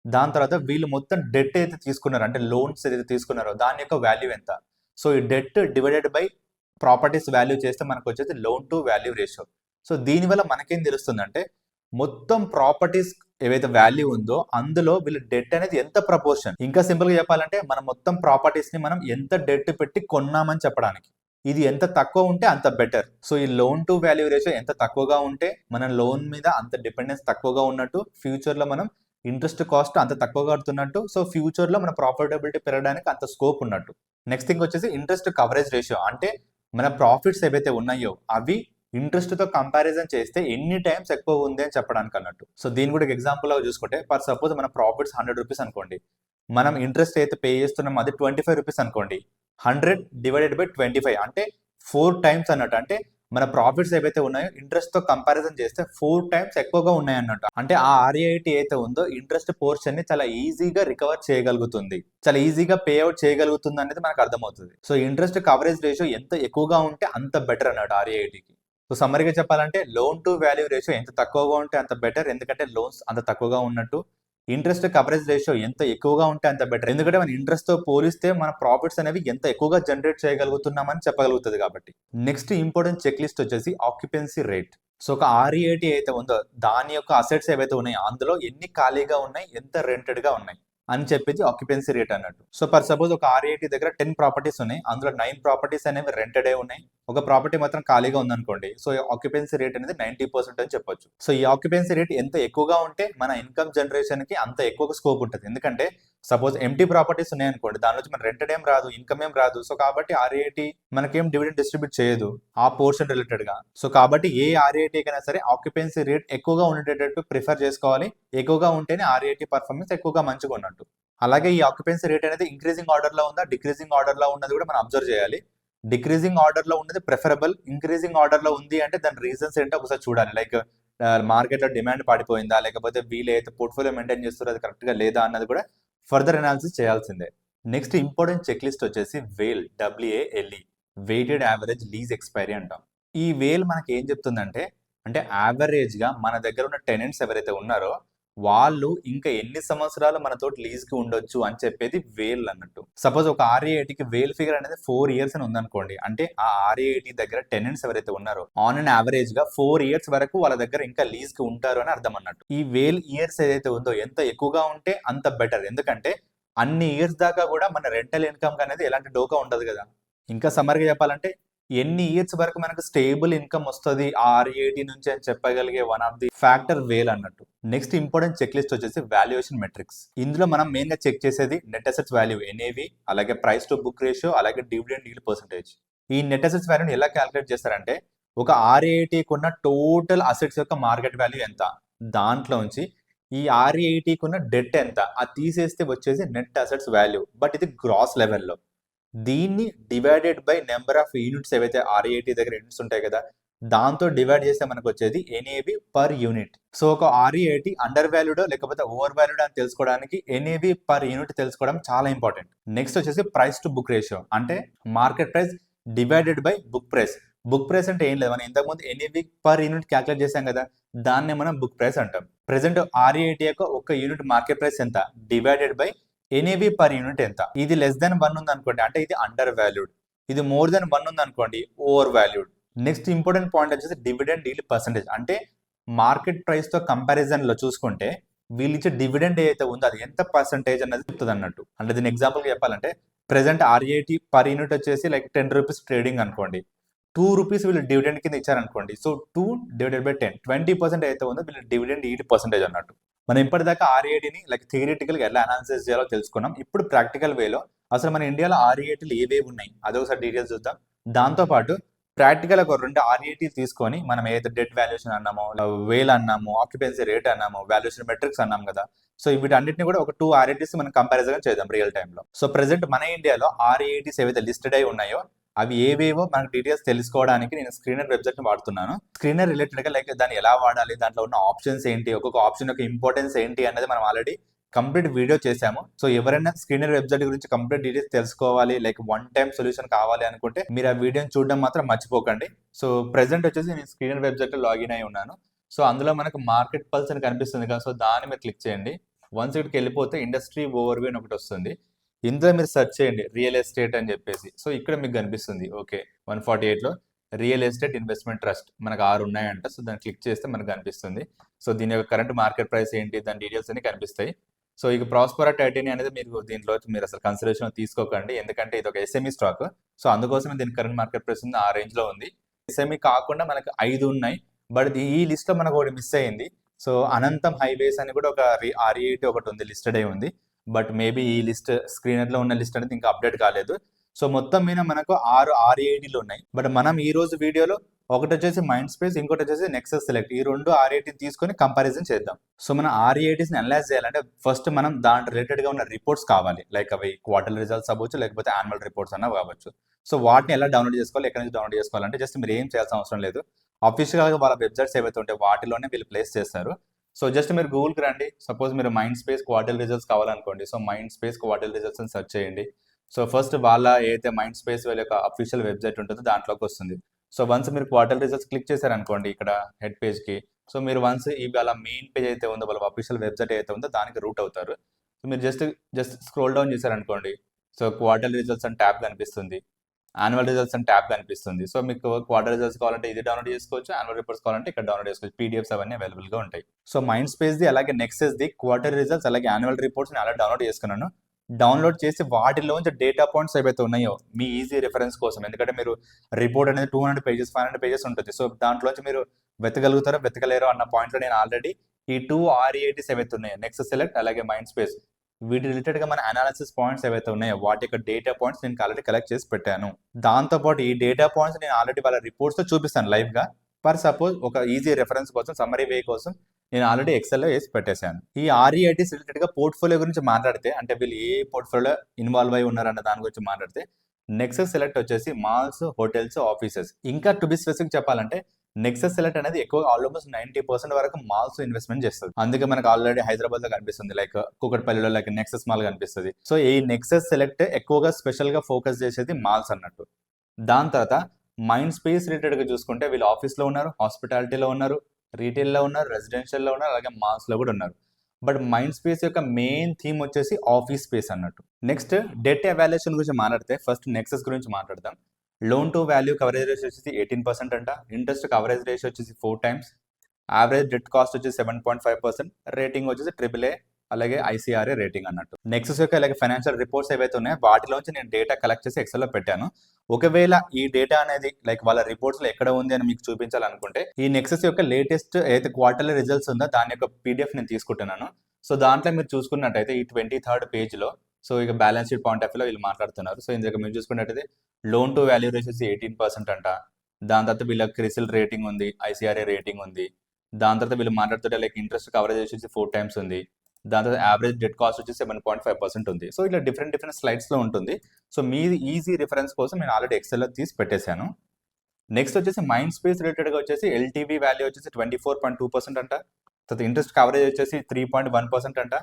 దాని తర్వాత వీళ్ళు మొత్తం డెట్ అయితే తీసుకున్నారో అంటే లోన్స్ ఏదైతే తీసుకున్నారో దాని యొక్క వాల్యూ ఎంత. సో ఈ debt divided by properties value చేస్తే మనకు వచ్చేది loan to value ratio. So దీనివల్ల మనకేం తెలుస్తుందంటే, మొత్తం ప్రాపర్టీస్ ఏవైతే వాల్యూ ఉందో అందులో వీళ్ళ డెట్ అనేది ఎంత ప్రపోర్షన్. ఇంకా సింపుల్ గా చెప్పాలంటే మనం మొత్తం ప్రాపర్టీస్ ని మనం ఎంత డెట్ పెట్టి కొన్నామని చెప్పడానికి. ఇది ఎంత తక్కువ ఉంటే అంత బెటర్. సో ఈ లోన్ టు వాల్యూ రేషియో ఎంత తక్కువగా ఉంటే మన లోన్ మీద అంత డిపెండెన్స్ తక్కువగా ఉన్నట్టు, ఫ్యూచర్ లో మనం ఇంట్రెస్ట్ కాస్ట్ అంత తక్కువగా కడుతున్నట్టు, సో ఫ్యూచర్ లో మన ప్రాఫిటబిలిటీ పెరగడానికి అంత స్కోప్ ఉన్నట్టు. నెక్స్ట్ థింగ్ వచ్చేసి ఇంట్రెస్ట్ కవరేజ్ రేషియో, అంటే మన ప్రాఫిట్స్ ఏవైతే ఉన్నాయో అవి ఇంట్రెస్ట్ తో కంపారిజన్ చేస్తే ఎన్ని టైమ్స్ ఎక్కువ ఉంది అని చెప్పడానికి అన్నట్టు. సో దీని కూడా ఎగ్జాంపుల్ గా చూసుకుంటే, ఫర్ సపోజ్ మన ప్రాఫిట్స్ 100 రూపీస్ అనుకోండి, మనం ఇంట్రెస్ట్ అయితే పే చేస్తున్నాం అది 25 రూపీస్ అనుకోండి, 100 డివైడెడ్ బై 25 అంటే 4 టైమ్స్ అన్నట్టు. అంటే మన ప్రాఫిట్స్ ఏవైతే ఉన్నాయో ఇంట్రెస్ట్ తో కంపారిజన్ చేస్తే 4 టైమ్స్ ఎక్కువగా ఉన్నాయి అన్నట్టు. అంటే ఆ REIT అయితే ఉందో ఇంట్రెస్ట్ పోర్షన్ ని చాలా ఈజీగా రికవర్ చేయగలుగుతుంది, చాలా ఈజీగా పే అవుట్ చేయగలుగుతుంది అనేది మనకు అర్థమవుతుంది. సో ఇంట్రెస్ట్ కవరేజ్ రేషియో ఎంత ఎక్కువగా ఉంటే అంత బెటర్ అన్నట్టు REITకి. సో సమ్మరీగా చెప్పాలంటే లోన్ టు వాల్యూ రేషియో ఎంత తక్కువగా ఉంటే అంత బెటర్, ఎందుకంటే లోన్స్ అంత తక్కువగా ఉన్నట్టు. ఇంట్రెస్ట్ కవరేజ్ రేషియో ఎంత ఎక్కువగా ఉంటే అంత బెటర్, ఎందుకంటే మన ఇంట్రెస్ట్ తో పోలిస్తే మన ప్రాఫిట్స్ అనేవి ఎంత ఎక్కువగా జనరేట్ చేయగలుగుతున్నామని చెప్పగలుగుతుంది కాబట్టి. నెక్స్ట్ ఇంపార్టెంట్ చెక్ లిస్ట్ వచ్చేసి ఆక్యుపెన్సీ రేట్. సో ఒక REIT అయితే ఉందో దాని యొక్క అసెట్స్ ఏవైతే ఉన్నాయో అందులో ఎన్ని ఖాళీగా ఉన్నాయి, ఎంత రెంటెడ్ గా ఉన్నాయి అని చెప్పేది ఆక్యుపెన్సీ రేట్ అన్నట్టు. సో ఫర్ సపోజ్ ఒక REIT దగ్గర 10 ప్రాపర్టీస్ ఉన్నాయి, అందులో 9 ప్రాపర్టీస్ అనేవి రెంటెడ్ ఉన్నాయి, ఒక ప్రాపర్టీ మాత్రం ఖాళీగా ఉందనుకోండి, సో ఆక్యుపెన్సీ రేట్ అనేది 90% అని చెప్పొచ్చు. సో ఈ ఆక్యుపెన్సీ రేట్ ఎంత ఎక్కువగా ఉంటే మన ఇన్కమ్ జనరేషన్ కి అంత ఎక్కువగా స్కోప్ ఉంటుంది. ఎందుకంటే సపోజ్ ఎంటీ ప్రాపర్టీస్ ఉన్నాయి అనుకోండి, దాని నుంచి మన రెంటెడ్ ఏం రాదు, ఇన్కమ్ ఏం రాదు. సో కాబట్టి REIT మనకేం డివిడెండ్ డిస్ట్రిబ్యూట్ చేయదు ఆ పోర్షన్ రిలేటెడ్ గా. సో కాబట్టి ఏ REIT కైనా సరే ఆక్యుపెన్సీ రేట్ ఎక్కువగా ఉండేటట్టు ప్రిఫర్ చేసుకోవాలి. ఎక్కువగా ఉంటేనే REIT పర్ఫార్మెన్స్ ఎక్కువగా మంచిగా ఉన్నట్టు. అలాగే ఈ ఆక్యుపెన్సీ రేట్ అనేది ఇంక్రీజింగ్ ఆర్డర్ లో ఉందా, డిక్రీజింగ్ ఆర్డర్ లో ఉన్నది కూడా మనం అబ్జర్వ్ చేయాలి. డిక్రీజింగ్ ఆర్డర్ లో ఉన్నది ప్రిఫరబుల్, ఇంక్రీజింగ్ ఆర్డర్ లో ఉంది అంటే దాని రీజన్స్ ఏంటో ఒకసారి చూడాలి. లైక్ మార్కెట్ లో డిమాండ్ పడిపోయిందా, లేకపోతే వీళ్ళు అయితే పోర్ట్ఫోలియో మెయింటైన్ చేస్తారో అది కరెక్ట్ గా లేదా అన్నది కూడా ఫర్దర్ అనాలిసిస్ చేయాల్సిందే. నెక్స్ట్ ఇంపార్టెంట్ చెక్ లిస్ట్ వచ్చేసి వేల్, WALE, weighted average lease expiry అంటాం. ఈ వేల్ మనకి ఏం చెప్తుందంటే, అంటే యావరేజ్ గా మన దగ్గర ఉన్న టెనెంట్స్ ఎవరైతే ఉన్నారో వాళ్ళు ఇంకా ఎన్ని సంవత్సరాలు మనతో లీజ్ కి ఉండొచ్చు అని చెప్పేది వేల్ అన్నట్టు. సపోజ్ ఒక REITకి వేల్ ఫిగర్ అనేది 4 ఇయర్స్ అని ఉందనుకోండి, అంటే ఆ REIT దగ్గర టెనెంట్స్ ఎవరైతే ఉన్నారో ఆన్ అండ్ యావరేజ్ గా 4 ఇయర్స్ వరకు వాళ్ళ దగ్గర ఇంకా లీజ్ కి ఉంటారు అని అర్థం అన్నట్టు. ఈ వేల్ ఇయర్స్ ఏదైతే ఉందో ఎంత ఎక్కువగా ఉంటే అంత బెటర్, ఎందుకంటే అన్ని ఇయర్స్ దాకా కూడా మన రెంటల్ ఇన్కమ్ అనేది ఎలాంటి డోకా ఉండదు కదా. ఇంకా సమ్మర్గా చెప్పాలంటే ఎన్ని ఇయర్స్ వరకు మనకు స్టేబుల్ ఇన్కమ్ వస్తుంది REIT నుంచి అని చెప్పగలిగే వన్ ఆఫ్ ది ఫ్యాక్టర్ వేల్ అన్నట్టు. నెక్స్ట్ ఇంపార్టెంట్ చెక్ లిస్ట్ వచ్చేసి వాల్యుయేషన్ మెట్రిక్స్. ఇందులో మనం మెయిన్ గా చెక్ చేసేది నెట్ అసెట్స్ వాల్యూ NAV, అలాగే ప్రైస్ టు బుక్ రేషియో, అలాగే డివిడెండ్ ఈల్డ్ పర్సెంటేజ్. ఈ నెట్ అసెట్స్ వాల్యూని ఎలా క్యాలిక్యులేట్ చేస్తారంటే ఒక REITకి ఉన్న టోటల్ అసెట్స్ యొక్క మార్కెట్ వాల్యూ ఎంత, దాంట్లోంచి ఈ REITకి ఉన్న డెట్ ఎంత అది తీసేస్తే వచ్చేసి నెట్ అసెట్స్ వాల్యూ. బట్ ఇది గ్రాస్ లెవెల్లో. దీన్ని divided by number of units ఏవైతే REIT దగ్గర యూనిట్స్ ఉంటాయి కదా, దాంతో డివైడ్ చేస్తే మనకు వచ్చేది NAV పర్ యూనిట్. సో ఒక REIT అండర్ వాల్యూడో లేకపోతే ఓవర్ వాల్యూడో అని తెలుసుకోవడానికి NAV పర్ యూనిట్ తెలుసుకోవడం చాలా ఇంపార్టెంట్. నెక్స్ట్ వచ్చేసి ప్రైస్ టు బుక్ రేషియో, అంటే market price divided by book price. Book price అంటే ఏం లేదు, మనం ఇంతకుముందు NAV పర్ యూనిట్ క్యాల్కులేట్ చేసాం కదా, దాన్నే మనం బుక్ ప్రైస్ అంటాం. ప్రెసెంట్ REIT యొక్క ఒక యూనిట్ మార్కెట్ ప్రైస్ ఎంత divided by NAV per unit ఎంత. ఇది లెస్ దెన్ 1 ఉంది అనుకోండి, అంటే ఇది అండర్ వాల్యూడ్. ఇది మోర్ దెన్ 1 ఉంది అనుకోండి, over valued. Next important point వచ్చేసి డివిడెండ్ ఈల్డ్ పర్సెంటేజ్, అంటే మార్కెట్ ప్రైస్ తో కంపారిజన్ లో చూసుకుంటే వీళ్ళు ఇచ్చే డివిడెండ్ ఏదైతే ఉందో అది ఎంత పర్సెంటేజ్ అన్నది చెప్తుంది అన్నట్టు. అంటే దీని ఎగ్జాంపుల్ చెప్పాలంటే ప్రెసెంట్ REIT పర్ యూనిట్ వచ్చేసి లైక్ 10 రూపీస్ ట్రేడింగ్ అనుకోండి, 2 రూపీస్ వీళ్ళు డివిడెండ్ కింద ఇచ్చారనుకోండి. సో 2 డివైడెడ్ బై 10, 20% అయితే ఉందో వీళ్ళు డివిడెండ్ ఈల్డ్ పర్సెంటేజ్ అన్నట్టు. మనం ఇప్పటిదాకా REITని లైక్ థియరిటికల్గా ఎలా అనాలిసిస్ చేయాలో తెలుసుకున్నాం. ఇప్పుడు ప్రాక్టికల్ వేలో అసలు మన ఇండియాలో REITలు ఏవేవి ఉన్నాయి అదొకసారి డీటెయిల్స్ చూద్దాం. దాంతోపాటు ప్రాక్టికల్ ఒక 2 REIT తీసుకొని మనం ఏదైతే డెట్ వాల్యుయేషన్ అన్నామో, వేల్ అన్నాము, ఆక్యుపెన్సీ రేట్ అన్నాము, వాల్యుయేషన్ మెట్రిక్స్ అన్నాం కదా, సో వీటన్నిటిని కూడా ఒక 2 REITs మనం కంపారిజన్ చేద్దాం రియల్ టైంలో. సో ప్రెసెంట్ మన ఇండియాలో REITs ఏవైతే లిస్టెడ్ అయి ఉన్నాయో అవి ఏవేవో మనకు డీటెయిల్స్ తెలుసుకోవడానికి నేను స్క్రీనర్ వెబ్సైట్ ని వాడుతున్నాను. స్క్రీనర్ రిలేటెడ్ గా లైక్ దాన్ని ఎలా వాడాలి, దాంట్లో ఉన్న ఆప్షన్స్ ఏంటి, ఒక్కొక్క ఆప్షన్ యొక్క ఇంపార్టెన్స్ ఏంటి అనేది మనం ఆల్రెడీ కంప్లీట్ వీడియో చేశాము. సో ఎవరైనా స్క్రీనర్ వెబ్సైట్ గురించి కంప్లీట్ డీటెయిల్స్ తెలుసుకోవాలి, లైక్ వన్ టైం సొల్యూషన్ కావాలి అనుకుంటే మీరు ఆ వీడియోని చూడడం మాత్రం మర్చిపోకండి. సో ప్రెసెంట్ వచ్చేసి నేను స్క్రీనర్ వెబ్సైట్ లో లాగిన్ అయి ఉన్నాను. సో అందులో మనకు మార్కెట్ పల్స్ అని కనిపిస్తుంది కదా, సో దాన్ని మీరు క్లిక్ చేయండి. వన్స్ ఇక్కడికి వెళ్ళిపోతే ఇండస్ట్రీ ఓవర్వ్యూ అని ఒకటి వస్తుంది. ఇందులో మీరు సెర్చ్ చేయండి రియల్ ఎస్టేట్ అని చెప్పేసి. సో ఇక్కడ మీకు కనిపిస్తుంది ఓకే 148లో రియల్ ఎస్టేట్ ఇన్వెస్ట్మెంట్ ట్రస్ట్ మనకు 6 ఉన్నాయంట. సో దాన్ని క్లిక్ చేస్తే మనకు కనిపిస్తుంది. సో దీని యొక్క కరెంట్ మార్కెట్ ప్రైస్ ఏంటి, దాని డీటెయిల్స్ అన్ని కనిపిస్తాయి. సో ఇక ప్రాస్పరా టైటానియం అనేది దీంట్లో మీరు అసలు కన్సిడరేషన్ తీసుకోకండి, ఎందుకంటే ఇది ఒక SME స్టాక్. సో అందుకోసమే దీని కరెంట్ మార్కెట్ ప్రైస్ ఉంది, ఆ రేంజ్ లో ఉంది. SME కాకుండా మనకు 5 ఉన్నాయి, బట్ ఈ లిస్ట్ లో మనకు ఒకటి మిస్ అయ్యింది. సో అనంతం హైవేస్ అని కూడా ఒక REIT ఒకటి ఉంది, లిస్టెడ్ అయి ఉంది. బట్ మేబీ ఈ లిస్ట్ స్క్రీనర్ లో ఉన్న లిస్ట్ అనేది ఇంకా అప్డేట్ కాలేదు. సో మొత్తం మీద మనకు 6 REITలు ఉన్నాయి. బట్ మనం ఈ రోజు వీడియోలో ఒకటి వచ్చేసి మైండ్ స్పేస్, ఇంకోటి వచ్చేసి నెక్సస్ సెలెక్ట్, ఈ 2 REITని తీసుకొని కంపారిజన్ చేద్దాం. సో మన REITస్ని అనలైజ్ చేయాలంటే ఫస్ట్ మనం దాంట్లో రిలేటెడ్ గా ఉన్న రిపోర్ట్స్ కావాలి, లైక్ అవి క్వార్టర్ రిజల్ట్స్ అవ్వచ్చు, లేకపోతే యాన్యువల్ రిపోర్ట్స్ అన్న కావచ్చు. సో వాటిని ఎలా డౌన్లోడ్ చేసుకోవాలి, ఎక్కడి నుంచి డౌన్లోడ్ చేసుకోవాలంటే జస్ట్ మీరు ఏం చేయాల్సిన అవసరం లేదు. అఫీషియల్ గా వాళ్ళ వెబ్సైట్స్ ఏవైతే ఉంటాయో వాటిలోనే వీళ్ళు ప్లేస్ చేస్తారు. సో జస్ట్ మీరు గూగుల్కి రండి. సపోజ్ మీరు మైండ్ స్పేస్ క్వార్టర్ రిజల్ట్స్ కావాలనుకోండి, so mind space quarter results అని సెర్చ్ చేయండి. సో ఫస్ట్ వాళ్ళ ఏదైతే మైండ్ స్పేస్ వాళ్ళ యొక్క అఫీషియల్ వెబ్సైట్ ఉంటుందో దాంట్లోకి వస్తుంది. సో వన్స్ మీరు క్వార్టర్ రిజల్ట్స్ క్లిక్ చేశారనుకోండి ఇక్కడ హెడ్ పేజ్కి, సో మీరు వన్స్ వాళ్ళ మెయిన్ పేజ్ అయితే ఉందో, వాళ్ళ అఫీషియల్ వెబ్సైట్ అయితే ఉందో దానికి రూట్ అవుతారు. సో మీరు జస్ట్ స్క్రోల్ డౌన్ చేశారనుకోండి, సో క్వార్టర్ రిజల్ట్స్ అని ట్యాబ్ కనిపిస్తుంది, యాన్యువల్ రిజల్ట్స్ అని ట్యాబ్ కనిపిస్తుంది. సో మీకు క్వార్టర్ రిజల్ట్స్ కావాలంటే ఇది డౌన్లోడ్ చేసుకోవచ్చు, యాన్యువల్ రిపోర్ట్స్ కావాలంటే ఇక్కడ డౌన్లోడ్ చేసుకోవచ్చు. PDFs అవన్నీ అవైలబుల్ గా ఉంటాయి. సో మైండ్ స్పేస్ ది అలాగే నెక్సస్ ది క్వార్టర్ రిజల్ట్స్ అలాగే యాన్యువల్ రిపోర్ట్స్ అలా డౌన్లోడ్ చేసుకున్నాను. డౌన్లోడ్ చేసి వాటిలోంచి డేటా పాయింట్స్ ఏవైతే ఉన్నాయో మీ ఈజీ రిఫరెన్స్ కోసం, ఎందుకంటే మీరు రిపోర్ట్ అనేది 200 పేజెస్ 500 పేజెస్ ఉంటుంది. సో దాంట్లోంచి మీరు వెతకగలుగుతారో వెతకలేరో అన్న పాయింట్లో నేను ఆల్రెడీ ఈ 2 REITs ఏవైతే ఉన్నాయో నెక్సస్ సెలెక్ట్ అలాగే మైండ్ స్పేస్, వీటి రిలేటెడ్ గా మన అనాలిసిస్ పాయింట్స్ ఏవైతే ఉన్నాయో వాటి యొక్క డేటా పాయింట్స్ నేను ఆల్రెడీ కలెక్ట్ చేసి పెట్టాను. దాంతోపాటు ఈ డేటా పాయింట్స్ నేను ఆల్రెడీ వాళ్ళ రిపోర్ట్స్ తో చూపిస్తాను లైవ్ గా. ఫర్ సపోజ్ ఒక ఈజీ రెఫరెన్స్ కోసం, సమ్మరీ వే కోసం నేను ఆల్రెడీ ఎక్సెల్ లో వేసి పెట్టేశాను. ఈ REITs రిలేటెడ్ గా పోర్ట్ఫోలియో గురించి మాట్లాడితే, అంటే వీళ్ళు ఏ పోర్ట్ఫోలియో ఇన్వాల్వ్ అయి ఉన్నారన్న దాని గురించి మాట్లాడితే, నెక్సస్ సెలెక్ట్ వచ్చేసి మాల్స్, హోటల్స్, ఆఫీసెస్. ఇంకా టు బి స్పెసిఫిక్ చెప్పాలంటే నెక్సస్ సెలెక్ట్ అనేది ఎక్కువ ఆల్మోస్ట్ 90% వరకు మాల్స్ ఇన్వెస్ట్మెంట్ చేస్తుంది. అందుకే మనకు ఆల్రెడీ హైదరాబాద్ లో కనిపిస్తుంది, లైక్ కూకట్పల్లిలో లైక్ నెక్సస్ మాల్ కనిపిస్తుంది. సో ఈ నెక్సస్ సెలెక్ట్ ఎక్కువగా స్పెషల్ గా ఫోకస్ చేసేది మాల్స్ అన్నట్టు. దాని తర్వాత మైండ్ స్పేస్ రిలేటెడ్ గా చూసుకుంటే వీళ్ళు ఆఫీస్ లో ఉన్నారు, హాస్పిటాలిటీలో ఉన్నారు, రీటైల్ లో ఉన్నారు, రెసిడెన్షియల్ లో ఉన్నారు, అలాగే మాల్స్ లో కూడా ఉన్నారు. బట్ మైండ్ స్పేస్ యొక్క మెయిన్ థీమ్ వచ్చేసి ఆఫీస్ స్పేస్ అన్నట్టు. నెక్స్ట్ డెట్ ఎవాల్యుయేషన్ గురించి మాట్లాడితే ఫస్ట్ నెక్సస్ గురించి మాట్లాడదాం. Loan to value coverage ratio వచ్చేసి 18% అంట, ఇంట్రెస్ట్ కవరేజ్ రేషియో వచ్చేసి 4 times, యావరేజ్ డెట్ కాస్ట్ వచ్చేసి 7.5%, రేటింగ్ వచ్చేసి AAA, అలాగే ఐసీఆర్ఏ రేటింగ్ అన్నట్టు. నెక్సస్ యొక్క ఇలాగే ఫైనాన్షియల్ రిపోర్ట్స్ ఏవైతే ఉన్నాయో వాటిలోంచి నేను డేటా కలెక్ట్ చేసి ఎక్సెల్ లో పెట్టాను. ఒకవేళ ఈ డేటా అనేది లైక్ వాళ్ళ రిపోర్ట్స్ లో ఎక్కడ ఉంది అని మీకు చూపించాలనుకుంటే ఈ నెక్సస్ యొక్క లేటెస్ట్ ఏదైతే క్వార్టర్లీ రిజల్ట్స్ ఉందో దాని యొక్క పీడిఎఫ్ నేను తీసుకుంటున్నాను. సో దాంట్లో మీరు చూసుకున్నట్టయితే ఈ 23rd పేజ్లో సో ఇక బ్యాలెన్స్ షీట్ పాయింట్ ఆఫ్ వ్యూలో వీళ్ళు మాట్లాడుతున్నారు. సో ఇందులో మీరు చూసుకున్నట్టయితే లోన్ టు వాల్యూ రేషియో 18% అంట. దాని తర్వాత వీళ్ళకి క్రిసిల్ రేటింగ్ ఉంది, ఐసీఆర్ఏ రేటింగ్ ఉంది. దాని తర్వాత వీళ్ళు మాట్లాడుతుంటే లైక్ ఇంట్రెస్ట్ కవరేజ్ వచ్చేసి 4 times ఉంది. దాని తర్వాత యావరేజ్ డెట్ కాస్ట్ వచ్చి 7.5% ఉంది. సో ఇట్లా డిఫరెంట్ స్లైడ్స్లో ఉంటుంది. సో మీది ఈజీ రిఫరెన్స్ కోసం నేను ఆల్రెడీ ఎక్సెల్లో తీసి పెట్టేశాను. నెక్స్ట్ వచ్చేసి మైండ్ స్పేస్ రిలేటెడ్గా వచ్చేసి ఎల్టీవీ వాల్యూ వచ్చేసి 24.2% అంట. తర్వాత ఇంట్రెస్ట్ కవరేజ్ వచ్చేసి 3.1% అంట.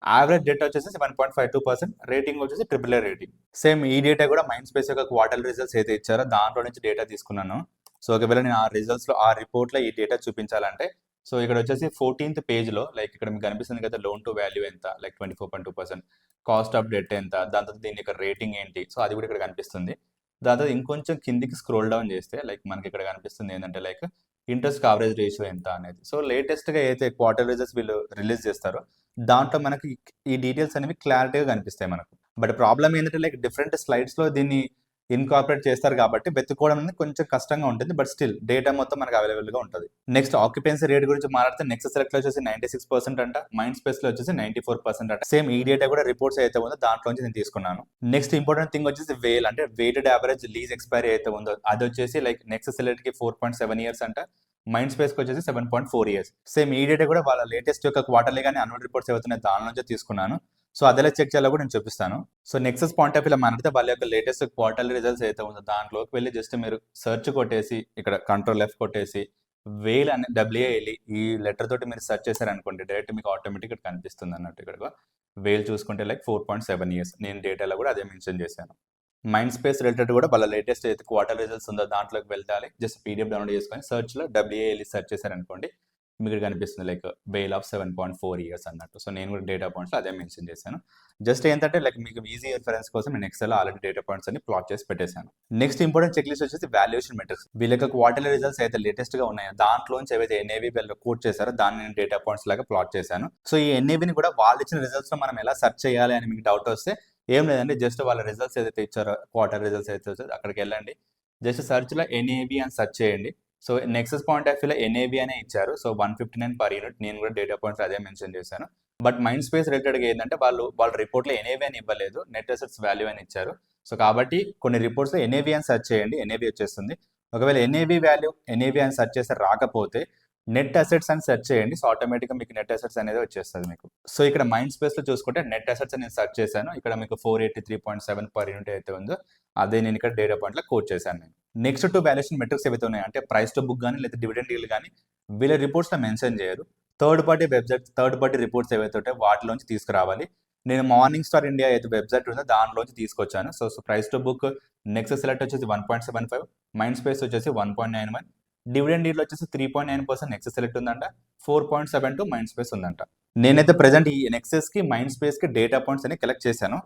యావరేజ్ డెట్ వచ్చేసి 7.52%, రేటింగ్ వచ్చేసి AAA రేటింగ్. సేమ్ ఈ డేటా కూడా మైండ్ స్పేస్ యొక్క క్వార్టర్ రిజల్ట్స్ అయితే ఇచ్చారో దాంట్లో నుంచి డేటా తీసుకున్నాను. సో ఒకవేళ నేను ఆ రిజల్ట్స్లో ఆ రిపోర్ట్లో ఈ డేటా చూపించాలంటే సో ఇక్కడ వచ్చేసి 14th పేజ్లో లైక్ ఇక్కడ మీకు కనిపిస్తుంది కదా లోన్ టు వాల్యూ ఎంత లైక్ 24.2%, కాస్ట్ ఆఫ్ డెట్ ఎంత, దాని తర్వాత దీని యొక్క రేటింగ్ ఏంటి, సో అది కూడా ఇక్కడ కనిపిస్తుంది. దాని తర్వాత ఇంకొంచెం కిందికి స్క్రోల్ డౌన్ చేస్తే లైక్ మనకి ఇక్కడ కనిపిస్తుంది ఏంటంటే లైక్ ఇంట్రెస్ట్ కవరేజ్ రేషియో ఎంత అనేది. సో లేటెస్ట్గా అయితే క్వార్టర్ రిజల్ట్స్ వీళ్ళు రిలీజ్ చేస్తారో దాంట్లో మనకి ఈ డీటెయిల్స్ అనేవి క్లారిటీగా కనిపిస్తాయి మనకు. బట్ ప్రాబ్లం ఏంటంటే లైక్ డిఫరెంట్ స్లైడ్స్లో దీన్ని ఇన్కార్పొరేట్ చేస్తారు కాబట్టి వెతుక్కోవడం అనేది కొంచెం కష్టంగా ఉంటుంది. బట్ స్టిల్ డేటా మొత్తం మనకు అవైలబుల్గా ఉంటుంది. నెక్స్ట్ ఆక్యుపెన్సీ రేట్ గురించి మాట్లాడితే నెక్స్ట్ సెలెక్ట్లో వచ్చేసి 96% అంట, మైండ్ స్పేస్లో వచ్చేసి 94% అంట. సేమ్ ఈ డేటా కూడా రిపోర్ట్స్ అయితే ఉందో దాంట్లో నుంచి నేను తీసుకున్నాను. నెక్స్ట్ ఇంపార్టెంట్ థింగ్ వచ్చేసి వేల్ అంటే వెయిటెడ్ యావరేజ్ లీజ్ ఎక్స్పైరీ అయితే ఉందో అది వచ్చేసి లైక్ నెక్స్ట్ సెలెక్ట్కి 4.7 years అంట, మైండ్ స్పేస్కి వచ్చేసి 7.4 years. సేమ్ ఈ డేటా కూడా వాళ్ళ లేటెస్ట్ యొక్క క్వార్టర్లీ కానీ అన్యువల్ రిపోర్ట్స్ ఏవైతున్నాయి దాని నుంచే తీసుకున్నాను. సో అదేలా చెక్ చేయాలో కూడా నేను చూపిస్తాను. సో నెక్సస్ పాయింట్ ఆఫ్ వ్యూలో మాట్లాడితే వాళ్ళ యొక్క లేటెస్ట్ క్వార్టర్లీ రిజల్ట్స్ అయితే ఉందో దాంట్లోకి వెళ్ళి జస్ట్ మీరు సెర్చ్ కొట్టేసి ఇక్కడ కంట్రోల్ F కొట్టేసి వేల్ అనే WALE ఈ లెటర్ తోటి మీరు సెర్చ్ చేశారనుకోండి డైరెక్ట్ మీకు ఆటోమేటిక్ ఇక్కడ కనిపిస్తుంది అన్నట్టు. ఇక్కడ వేల్ చూసుకుంటే లైక్ 4.7 years. నేను డేటాలో కూడా అదే మెన్షన్ చేశాను. మైండ్ స్పేస్ రిలేటెడ్ కూడా వాళ్ళ లేటెస్ట్ అయితే క్వార్టర్ రిజల్ట్స్ ఉందో దాంట్లోకి వెళ్ళాలి. జస్ట్ పీడిఎఫ్ డౌన్లోడ్ చేసుకొని సెర్చ్లో WALE సెర్చ్ చేశారనుకోండి మీకు ఇక్కడ కనిపిస్తుంది లైక్ వేల్ ఆఫ్ 7.4 years అన్నట్టు. సో నేను కూడా డేటా పాయింట్స్లో అదే మెన్షన్ చేశాను. జస్ట్ ఏంటంటే లైక్ మీకు ఈజీ రిఫరెన్స్ కోసం నేను ఎక్సెల్లో ఆల్రెడీ డేటా పాయింట్స్ అన్ని ప్లాట్ చేసి పెట్టేశాను. నెక్స్ట్ ఇంపార్టెంట్ చెక్ లిస్ట్ వచ్చేసి వాల్యుయేషన్ మెట్రిక్స్. వీళ్ళ యొక్క క్వార్టర్లీ రిజల్ట్స్ అయితే లేటెస్ట్గా ఉన్నాయో దాంట్లోంచి ఏవైతే NAV వీళ్ళు కోట్ చేశారో దాన్ని నేను డేటా పాయింట్స్ లాగా ప్లాట్ చేశాను. సో ఈ NAVని కూడా వాళ్ళు ఇచ్చిన రిజల్ట్స్లో మనం ఎలా సెర్చ్ చేయాలి అని మీకు డౌట్ వస్తే ఏం లేదండి, జస్ట్ వాళ్ళ రిజల్ట్స్ ఏదైతే ఇచ్చారో క్వార్టర్ రిజల్ట్స్ అయితే వచ్చారో అక్కడికి వెళ్ళండి. జస్ట్ సెర్చ్లో NAV అని సెర్చ్ చేయండి. సో నెక్సస్ పాయింట్ ఆఫ్ వ్యూలో NAV అనే ఇచ్చారు. So 159 per unit. నేను కూడా డేటా పాయింట్స్ అదే మెన్షన్ చేశాను. బట్ మైండ్ స్పేస్ రిలేటెడ్గా ఏంటంటే వాళ్ళ రిపోర్ట్లో NAV అని ఇవ్వలేదు, నెట్ అసెట్స్ వాల్యూ అని ఇచ్చారు. సో కాబట్టి కొన్ని రిపోర్ట్స్లో NAV అని సెర్చ్ చేయండి, NAV వచ్చేస్తుంది. ఒకవేళ NAV వాల్యూ NAV అని సెర్చ్ చేస్తే రాకపోతే నెట్ అసెట్స్ అని సెర్చ్ చేయండి. సో ఆటోమేటిక్గా మీకు నెట్ అసెట్స్ అనేది వచ్చేస్తుంది మీకు. సో ఇక్కడ మైండ్ స్పేస్లో చూసుకుంటే నెట్ అసెట్స్ అని నేను సెర్చ్ చేశాను. ఇక్కడ మీకు 483.7 per unit అయితే ఉందో అదే నేను ఇక్కడ డేటా పాయింట్లో కోట్ చేశాను నేను. నెక్స్ట్ 2 వాల్యుయేషన్ మెట్రిక్స్ ఏవైతే ఉన్నాయి అంటే ప్రైస్ టు బుక్ కానీ లేదా డివిడెండ్ డీల్ కానీ వీళ్ళ రిపోర్ట్స్లో మెన్షన్ చేయరు. థర్డ్ పార్టీ రిపోర్ట్స్ ఏవైతే ఉంటాయో వాటిలోంచి తీసుకురావాలి. నేను మార్నింగ్ స్టార్ ఇండియా అయితే వెబ్సైట్ ఉందో దాంట్లోంచి తీసుకొచ్చాను. So price to book next select వచ్చేసి 1.75, మైండ్ స్పేస్ వచ్చేసి 1.91, డివిడెండ్ డీల్ వచ్చేసి 3.9% నెక్సస్ సెలెక్ట్ ఉందంట, 4.72 మైండ్ స్పేస్ ఉందంట. నేనైతే ప్రెజెంట్ ఈ నెక్సస్కి మైండ్ స్పేస్కి డేటా పాయింట్స్ అని కలెక్ట్ చేశాను.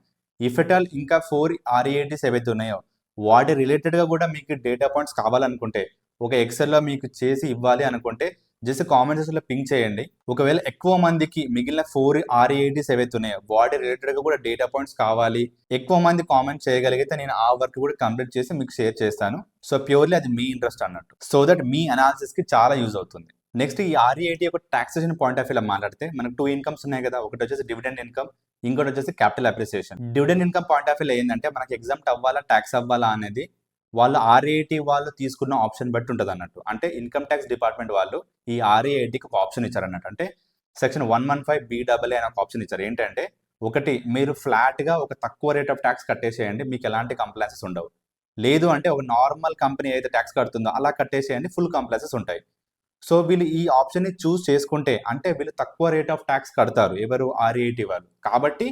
ఇఫ్ ఎట్ ఆల్ ఇంకా 4 REATs ఏవైతే ఉన్నాయో వాటి రిలేటెడ్గా కూడా మీకు డేటా పాయింట్స్ కావాలనుకుంటే ఒక ఎక్సెల్లో మీకు చేసి ఇవ్వాలి అనుకుంటే జస్ట్ కామెంట్ సెక్షన్లో పింక్ చేయండి. ఒకవేళ ఎక్కువ మందికి మిగిలిన 4 REATs ఏవైతే ఉన్నాయో వాటి రిలేటెడ్గా కూడా డేటా పాయింట్స్ కావాలి, ఎక్కువ మంది కామెంట్ చేయగలిగితే నేను ఆ వర్క్ కూడా కంప్లీట్ చేసి మీకు షేర్ చేస్తాను. సో ప్యూర్లీ అది మీ ఇంట్రెస్ట్ అన్నట్టు, సో దట్ మీ అనాలిసిస్కి చాలా యూజ్ అవుతుంది. నెక్స్ట్ ఈ REAT యొక్క టాక్సేషన్ పాయింట్ ఆఫ్ వ్యూలో మాట్లాడితే మనకు 2 ఇన్కమ్స్ ఉన్నాయి కదా, ఒకటి వచ్చేసి డివిడెండ్ ఇన్కమ్, ఇంకోటి వచ్చేసి capital appreciation. Dividend income point of వ్యూలో ఏంటంటే మనకి ఎగ్జామ్ట్ అవ్వాలా ట్యాక్స్ అవ్వాలా అనేది వాళ్ళు REAT వాళ్ళు తీసుకున్న ఆప్షన్ బట్టి ఉంటుంది అన్నట్టు. అంటే ఇన్కమ్ ట్యాక్స్ డిపార్ట్మెంట్ వాళ్ళు ఈ REATకి ఒక ఆప్షన్ ఇచ్చారు అన్నట్టు. అంటే సెక్షన్ 115BAA అని ఒక ఆప్షన్ ఇచ్చారు. ఏంటంటే ఒకటి మీరు ఫ్లాట్గా ఒక తక్కువ రేట్ ఆఫ్ ట్యాక్స్ కట్టేసేయండి, మీకు ఎలాంటి కంప్లైన్సెస్ ఉండవు. లేదు అంటే ఒక నార్మల్ కంపెనీ అయితే ట్యాక్స్ కడుతుందో అలా కట్టేసేయండి, ఫుల్ కంప్లైన్సెస్ ఉంటాయి. సో వీళ్ళు ఈ ఆప్షన్ని చూస్ చేసుకుంటే అంటే వీళ్ళు తక్కువ రేట్ ఆఫ్ ట్యాక్స్ కడతారు ఎవరు REAT వాళ్ళు. కాబట్టి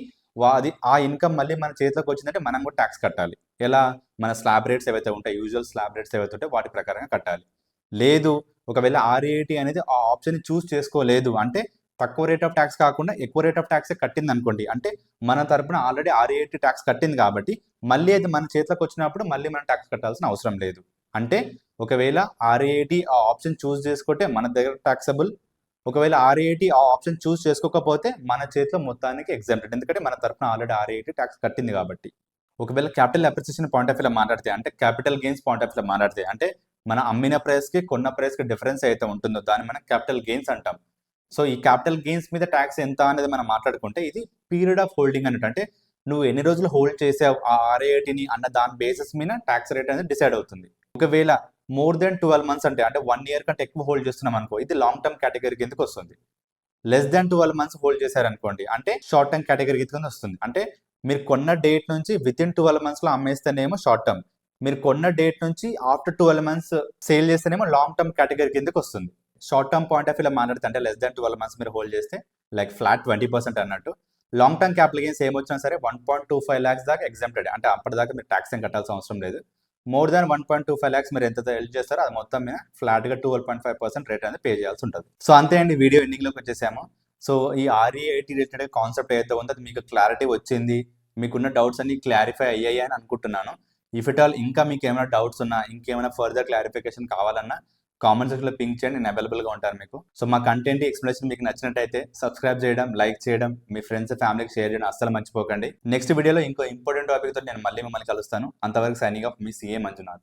అది ఆ ఇన్కమ్ మళ్ళీ మన చేతిలోకి వచ్చిందంటే మనం కూడా ట్యాక్స్ కట్టాలి. ఎలా? మన స్లాబ్ రేట్స్ ఏవైతే ఉంటాయి, యూజువల్ స్లాబ్ రేట్స్ ఏవైతే ఉంటాయి వాటి ప్రకారంగా కట్టాలి. లేదు ఒకవేళ REAT అనేది ఆ ఆప్షన్ని చూస్ చేసుకోలేదు అంటే తక్కువ రేట్ ఆఫ్ ట్యాక్స్ కాకుండా ఎక్కువ రేట్ ఆఫ్ ట్యాక్సే కట్టింది అనుకోండి, అంటే మన తరపున ఆల్రెడీ REAT ట్యాక్స్ కట్టింది కాబట్టి మళ్ళీ అది మన చేతిలోకి వచ్చినప్పుడు మళ్ళీ మనం ట్యాక్స్ కట్టాల్సిన అవసరం లేదు. అంటే ఒకవేళ REAT ఆ ఆప్షన్ చూస్ చేసుకుంటే మన దగ్గర ట్యాక్సబుల్, ఒకవేళ RE80 ఆ ఆప్షన్ చూస్ చేసుకోకపోతే మన చేతిలో మొత్తానికి ఎగ్జామ్టెడ్. ఎందుకంటే మన తరపున ఆల్రెడీ RE80 ట్యాక్స్ కట్టింది కాబట్టి. ఒకవేళ క్యాపిటల్ అప్రిసియేషన్ పాయింట్ ఆఫ్ వ్యూలో మాట్లాడితే అంటే క్యాపిటల్ గెయిన్స్ పాయింట్ ఆఫ్ వ్యూలో మాట్లాడితే అంటే మన అమ్మిన ప్రైస్‌కి, కొన్న ప్రైస్‌కి డిఫరెన్స్ అయితే ఉంటుందో దాన్ని మనం క్యాపిటల్ గెయిన్స్ అంటాం. సో, ఈ క్యాపిటల్ గెయిన్స్ మీద ట్యాక్స్ ఎంత అనేది మనం మాట్లాడుకుంటే ఇది పీరియడ్ ఆఫ్ హోల్డింగ్ అన్నట్టు. అంటే నువ్వు ఎన్ని రోజులు హోల్డ్ చేసావు ఆ RE80ని అన్న దాని బేసిస్ మీద ట్యాక్స్ రేట్ అనేది డిసైడ్ అవుతుంది. ఒకవేళ మోర్ దెన్ 12 మంత్స్ అంటే 1 ఇయర్ కంటే ఎక్కువ హోల్డ్ చేస్తున్నాం అనుకో ఇది లాంగ్ టర్మ్ కేటగిరీ కిందకి వస్తుంది. లెస్ దాన్ 12 మంత్స్ హోల్డ్ చేశారనుకోండి అంటే షార్ట్ టర్మ్ కేటగిరీ కింద వస్తుంది. అంటే మీరు కొన్న డేట్ నుంచి వితిన్ 12 మంత్స్‌లో అమ్మేస్తేనేమో షార్ట్ టర్మ్. మీరు కొన్న డేట్ నుంచి ఆఫ్టర్ 12 మంత్స్ సేల్ చేస్తేనేమో లాంగ్ టర్మ్ కేటగిరీ కిందకి వస్తుంది. షార్ట్ టర్మ్ పాయింట్ ఆఫ్ వ్యూలో మాట్లాడితే అంటే లెస్ దాన్ 12 మంత్స్ మీరు హోల్డ్ చేస్తే లైక్ ఫ్లాట్ 20% అన్నట్టు. లాంగ్ టర్మ్ క్యాపిటల్ గెయిన్స్ ఏమొచ్చినా సరే 1.25 లాక్స్ దాకా ఎగ్జామ్టెడ్. అంటే అప్పటిదాకా మీరు ట్యాక్స్ ఏం కట్టాల్సిన అవసరం లేదు. మోర్ దాన్ 1.25 లాక్స్ మీరు ఎంత హెల్ప్ చేస్తారో అది మొత్తం మీద ఫ్లాట్‌గా 12.5% రేట్ అనేది పే చేయాల్సి ఉంటుంది. సో అంతే అండి, వీడియో ఎండింగ్‌లోకి వచ్చేసాము. సో ఈ RE80 రిలేటెడ్ కాన్సెప్ట్ ఏదైతే ఉందో అది మీకు క్లారిటీ వచ్చింది. మీకున్న డౌట్స్ అన్ని క్లారిఫై అయ్యాయి అని అనుకుంటున్నాను. ఇఫ్ ఎట్ ఆల్ ఇంకా మీకు ఏమైనా డౌట్స్ ఉన్నా, ఇంకేమైనా ఫర్దర్ క్లారిఫికేషన్ కావాలన్నా కామెంట్ సెక్షన్‌లో పింక్ చేయండి. నేను అవైలబుల్‌గా ఉంటాను మీకు. సో మా కంటెంట్ ఎక్స్‌ప్లనేషన్ మీకు నచ్చినట్టయితే సబ్స్క్రైబ్ చేయడం, లైక్ చేయడం, మీ ఫ్రెండ్స్, ఫ్యామిలీకి షేర్ చేయడం అస్సలు మర్చిపోకండి. నెక్స్ట్ వీడియోలో ఇంకో ఇంపార్టెంట్ టాపిక్‌తో నేను మళ్ళీ మిమ్మల్ని కలుస్తాను. అంతవరకు సైనింగ్ ఆఫ్ మీ CA మంజునాథ్.